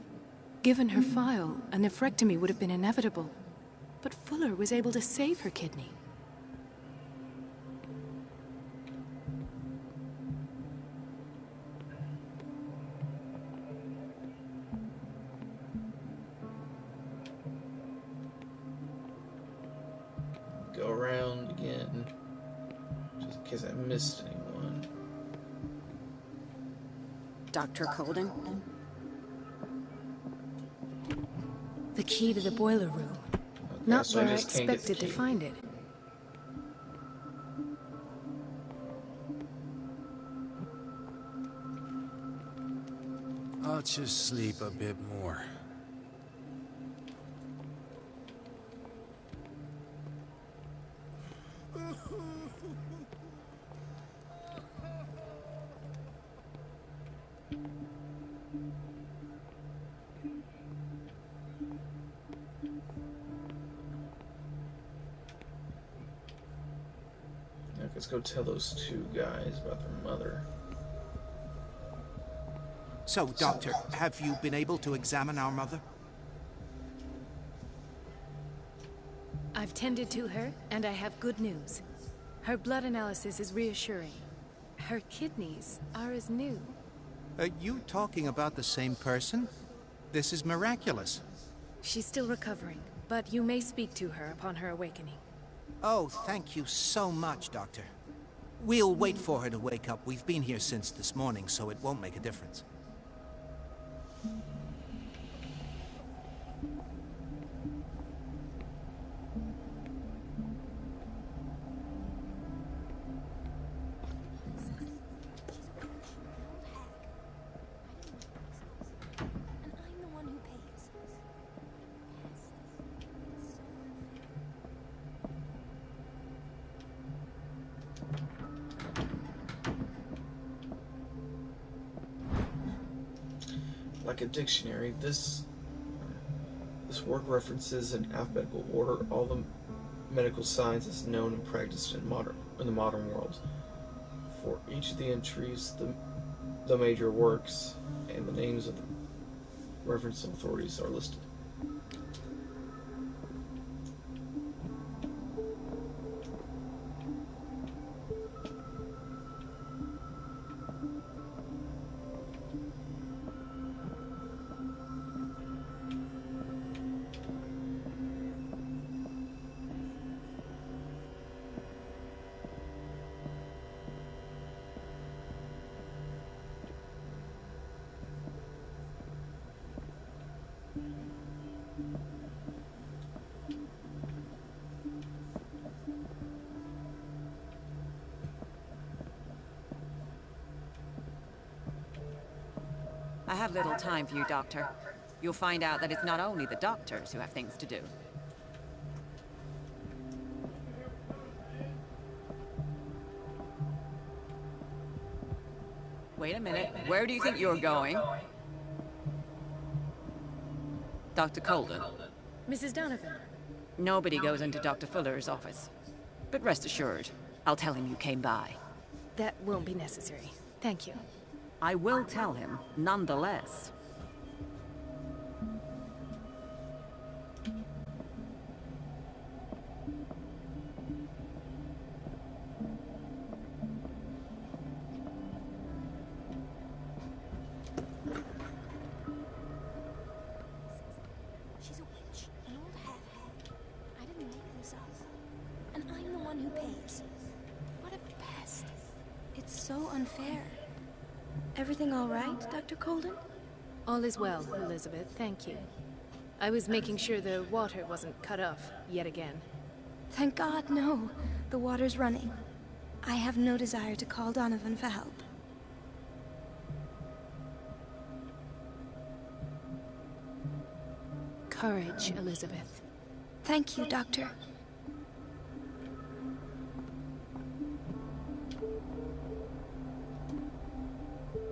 Speaker 5: Given her file, a nephrectomy would have been inevitable. But Fuller was able to save her kidney.
Speaker 1: Go around again, just in case I missed anyone.
Speaker 10: Dr. Colden?
Speaker 5: The key to the boiler room.
Speaker 1: Okay,
Speaker 5: Not
Speaker 1: so
Speaker 5: where
Speaker 1: I
Speaker 5: I
Speaker 1: just can't get the
Speaker 5: expected to
Speaker 1: key.
Speaker 5: find it.
Speaker 12: I'll just sleep a bit more.
Speaker 1: Let's go tell those two guys about their mother.
Speaker 11: So, Doctor, have you been able to examine our mother?
Speaker 5: I've tended to her, and I have good news. Her blood analysis is reassuring. Her kidneys are as new.
Speaker 11: Are you talking about the same person? This is miraculous.
Speaker 5: She's still recovering, but you may speak to her upon her awakening.
Speaker 11: Oh, thank you so much, Doctor. We'll wait for her to wake up. We've been here since this morning, so it won't make a difference.
Speaker 1: Like a dictionary, this work references in alphabetical order all the medical sciences known and practiced in the modern world. For each of the entries, the the major works, and the names of the reference authorities are listed.
Speaker 9: I have little time for you, Doctor. You'll find out that it's not only the doctors who have things to do. Wait a minute. Where do you think you're going? Dr. Colden.
Speaker 5: Mrs. Donovan.
Speaker 9: Nobody goes into Dr. Fuller's office. But rest assured, I'll tell him you came by.
Speaker 5: That won't be necessary. Thank you.
Speaker 9: I will tell him, nonetheless.
Speaker 4: She's a witch, an old hag. I didn't make this up. And I'm the one who pays. What a pest. It's so unfair. Everything all right, Dr. Colden?
Speaker 5: All is well, Elizabeth. Thank you. I was making sure the water wasn't cut off yet again.
Speaker 4: Thank God, no. The water's running. I have no desire to call Donovan for help.
Speaker 5: Courage, Elizabeth.
Speaker 4: Thank you, Doctor.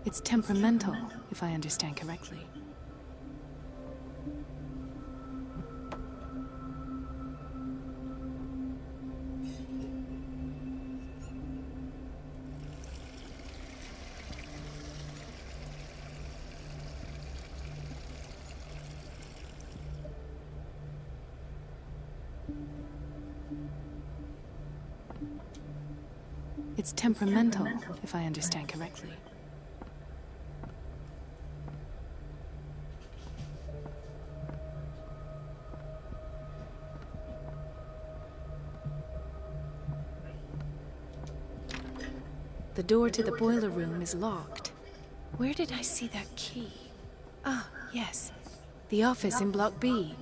Speaker 5: It's temperamental, if I understand correctly. It's temperamental, if I understand correctly. The door to the boiler room is locked. Where did I see that key? Ah, yes. The office in Block B.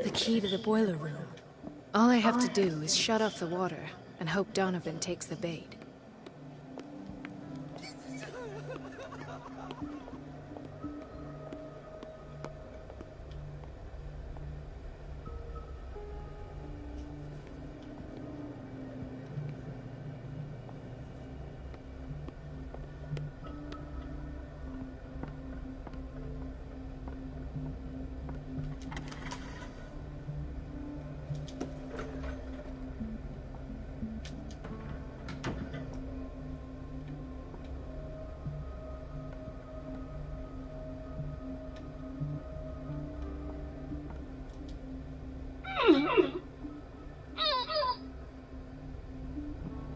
Speaker 5: The key to the boiler room. All I have to do is shut off the water and hope Donovan takes the bait.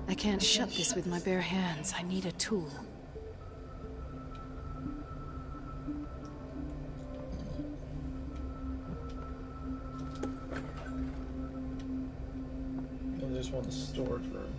Speaker 5: I can't shut this with my bare hands. I need a tool.
Speaker 1: Oh, there's one in the storage room.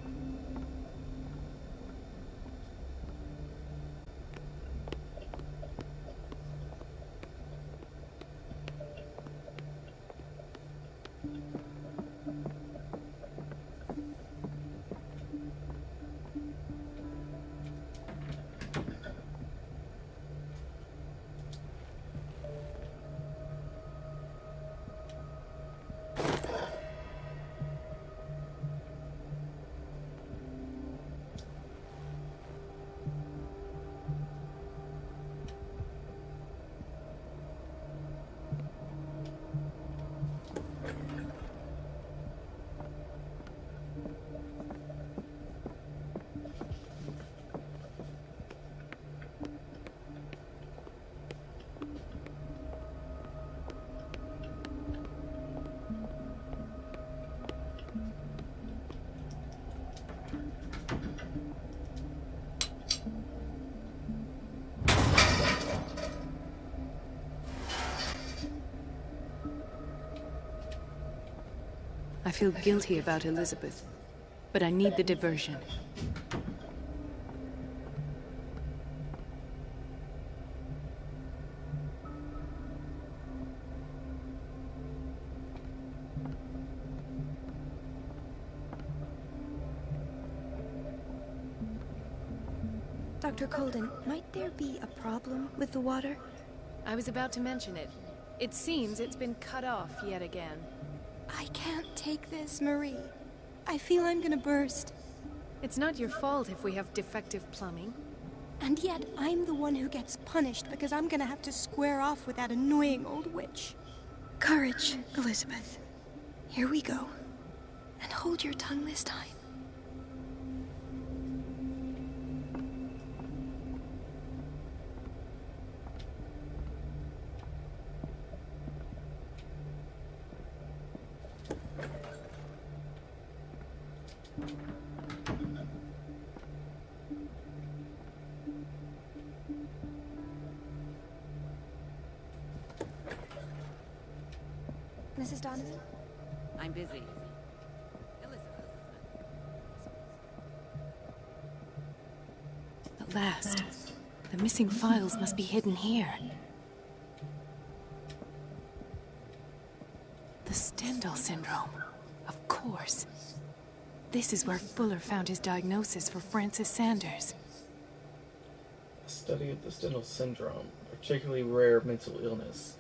Speaker 5: feel guilty about Elizabeth, but I need the diversion.
Speaker 4: Dr. Colden, might there be a problem with the water?
Speaker 5: I was about to mention it. It seems it's been cut off yet again.
Speaker 4: I can't take this, Marie. I feel I'm gonna burst.
Speaker 5: It's not your fault if we have defective plumbing.
Speaker 4: And yet, I'm the one who gets punished because I'm gonna have to square off with that annoying old witch. Courage, Elizabeth. Here we go. And hold your tongue this time. Mrs. Donovan?
Speaker 9: I'm busy.
Speaker 5: At last. The missing files must be hidden here. The Stendhal syndrome. Of course. This is where Fuller found his diagnosis for Francis Sanders.
Speaker 1: A study of the Stendhal syndrome, a particularly rare mental illness.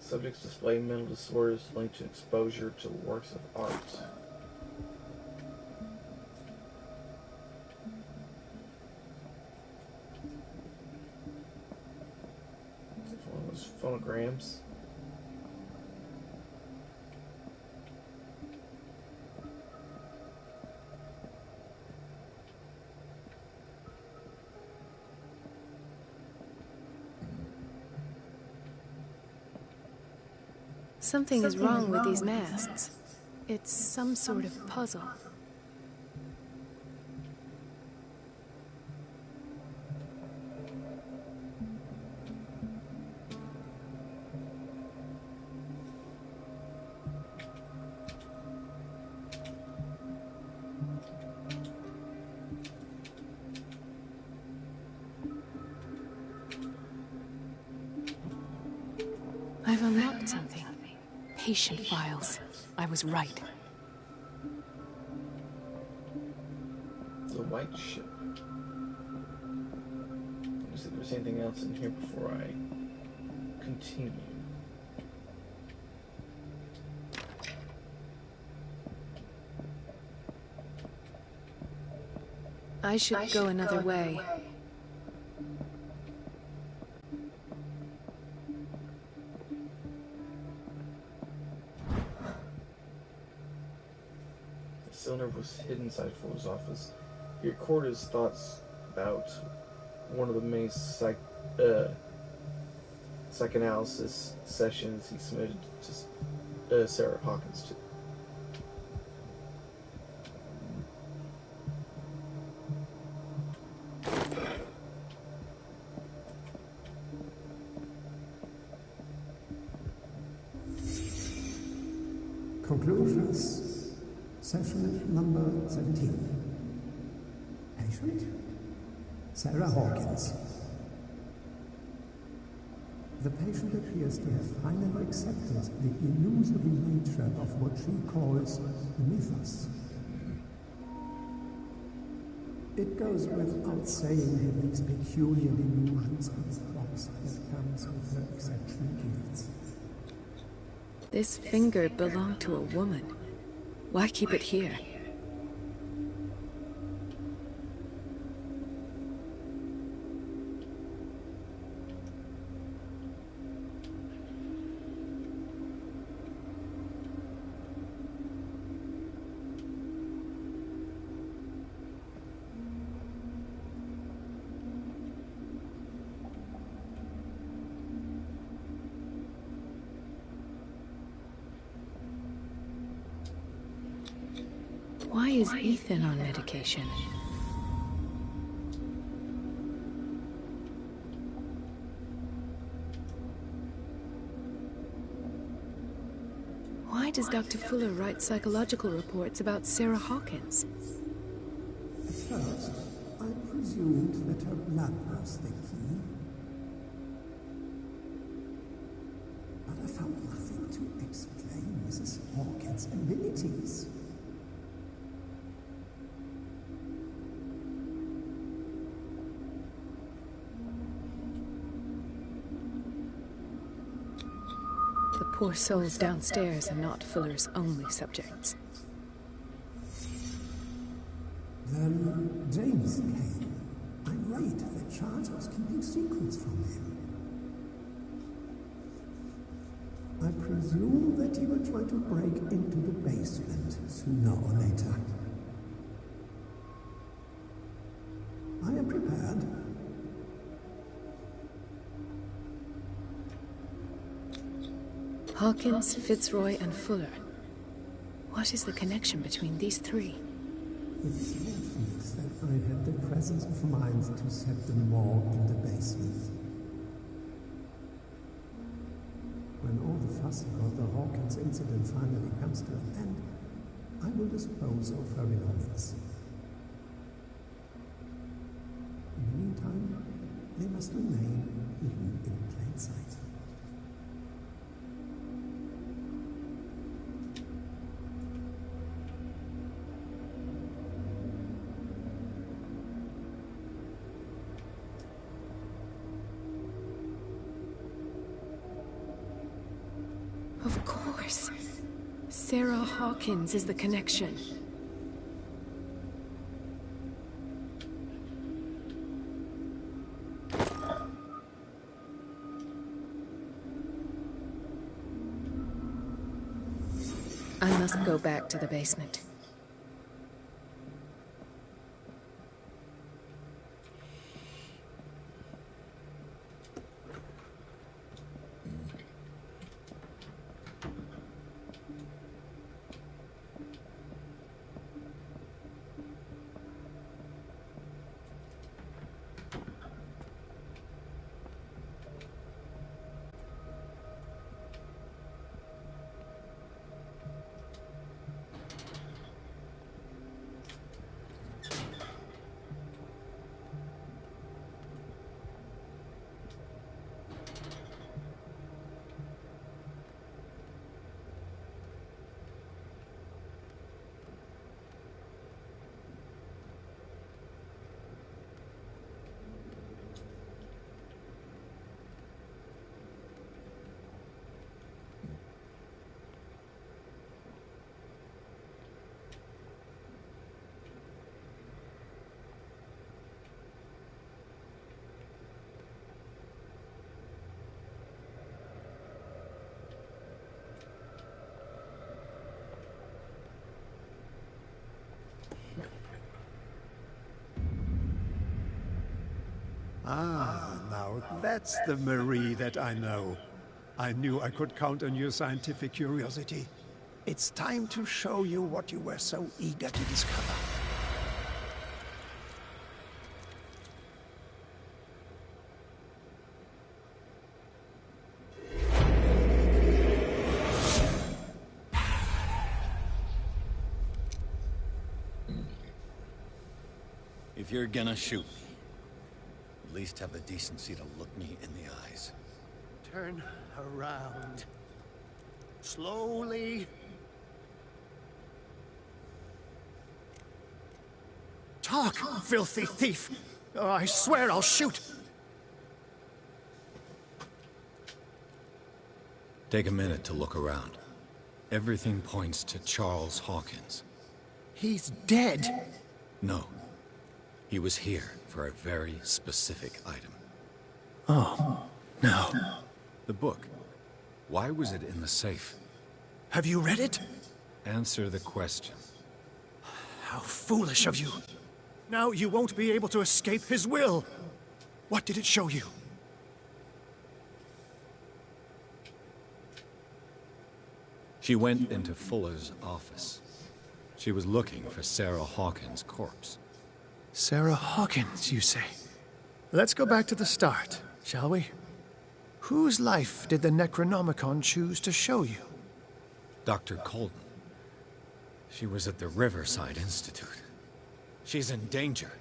Speaker 1: Subjects display mental disorders linked to exposure to works of art. Is it one of those phonograms?
Speaker 5: Something is wrong with these masts. It's some sort of puzzle. I've unlocked something. Patient files. I was right.
Speaker 1: The white ship. Let me see if there's anything else in here before I continue.
Speaker 5: I should go another way.
Speaker 1: The cylinder was hidden inside Fuller's office. He recorded his thoughts about one of the main psychoanalysis sessions he submitted to Sarah Hawkins to.
Speaker 15: Conclusions. Session number 17. Patient? Sarah Hawkins. The patient appears to have finally accepted the illusory nature of what she calls the mythos. It goes without saying that these peculiar delusions are the cross that comes with her exceptional gifts.
Speaker 5: This finger belonged to a woman. Why keep it here? Why is Ethan on medication? Why why does Dr. Fuller write psychological reports about Sarah Hawkins?
Speaker 15: At first, I presumed that her blood was the key. But I found nothing to explain Mrs. Hawkins' abilities.
Speaker 5: The poor souls downstairs are not Fuller's only subjects.
Speaker 15: Then James came. I read that Charles was keeping secrets from him. I presume that he will try to break into the basement sooner or later. I am prepared.
Speaker 5: Hawkins, Fitzroy, and Fuller. What is the connection between these three?
Speaker 15: It's fortunate that I had the presence of mind to set the morgue in the basement. When all the fuss about the Hawkins incident finally comes to an end, I will dispose of her belongings. In the meantime, they must remain hidden in plain sight.
Speaker 5: Of course. Sarah Hawkins is the connection. I must go back to the basement.
Speaker 6: Ah, now that's the Marie that I know. I knew I could count on your scientific curiosity. It's time to show you what you were so eager to discover.
Speaker 2: If you're gonna shoot me, at least have the decency to look me in the eyes.
Speaker 6: Turn around. Slowly. Talk, filthy thief! Or I swear I'll shoot!
Speaker 2: Take a minute to look around. Everything points to Charles Hawkins.
Speaker 6: He's dead!
Speaker 2: No. He was here for a very specific item.
Speaker 6: Oh, no.
Speaker 2: The book. Why was it in the safe?
Speaker 6: Have you read it?
Speaker 2: Answer the question.
Speaker 6: How foolish of you. Now you won't be able to escape his will. What did it show you?
Speaker 2: She went into Fuller's office. She was looking for Sarah Hawkins' corpse.
Speaker 6: Sarah Hawkins, you say? Let's go back to the start, shall we? Whose life did the Necronomicon choose to show you?
Speaker 2: Dr. Colden. She was at the Riverside Institute. She's in danger.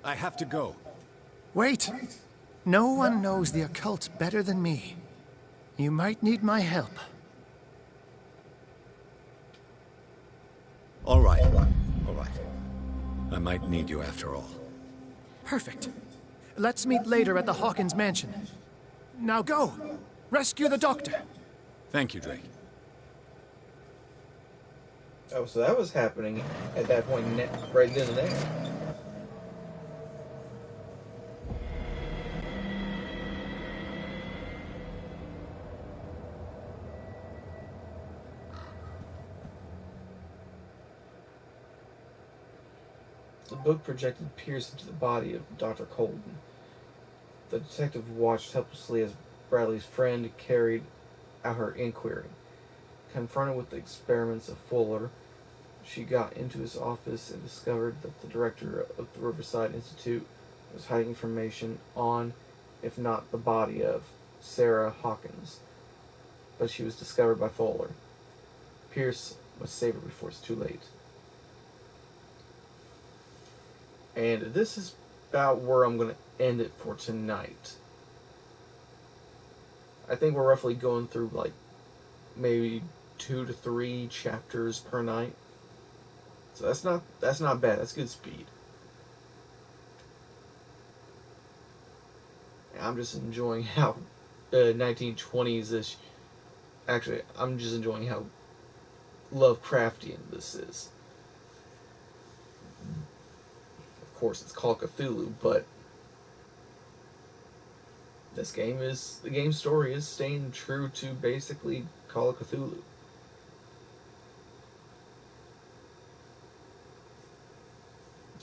Speaker 2: I have to go.
Speaker 16: Wait! No one knows the occult better than me. You might need my help.
Speaker 2: All right. All right. I might need you after all.
Speaker 16: Perfect. Let's meet later at the Hawkins mansion. Now go! Rescue the doctor!
Speaker 2: Thank you, Drake.
Speaker 1: Oh, so that was happening at that point, right then and there. The book projected Pierce into the body of Dr. Colden. The detective watched helplessly as Bradley's friend carried out her inquiry. Confronted with the experiments of Fuller, she got into his office and discovered that the director of the Riverside Institute was hiding information on, if not the body of, Sarah Hawkins. But she was discovered by Fuller. Pierce must save her before it's too late. And this is about where I'm going to end it for tonight. I think we're roughly going through like maybe 2 to 3 chapters per night. So that's not bad. That's good speed. And I'm just enjoying how 1920s-ish. Actually, I'm just enjoying how Lovecraftian this is. Of course, it's called Cthulhu, but the game's story is staying true to basically Call of Cthulhu.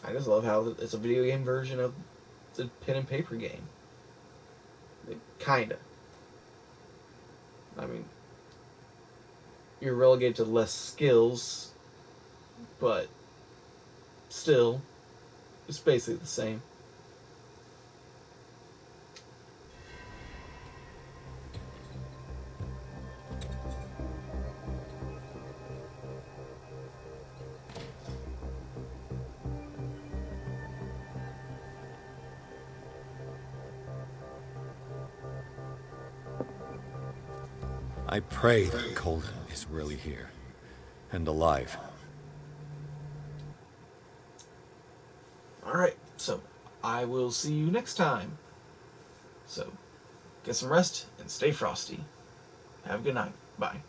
Speaker 1: I just love how it's a video game version of the pen and paper game. Kinda. I mean, you're relegated to less skills, but still, it's basically the same.
Speaker 2: I pray that Colden is really here. And alive.
Speaker 1: Alright, so I will see you next time. So, get some rest and stay frosty. Have a good night. Bye.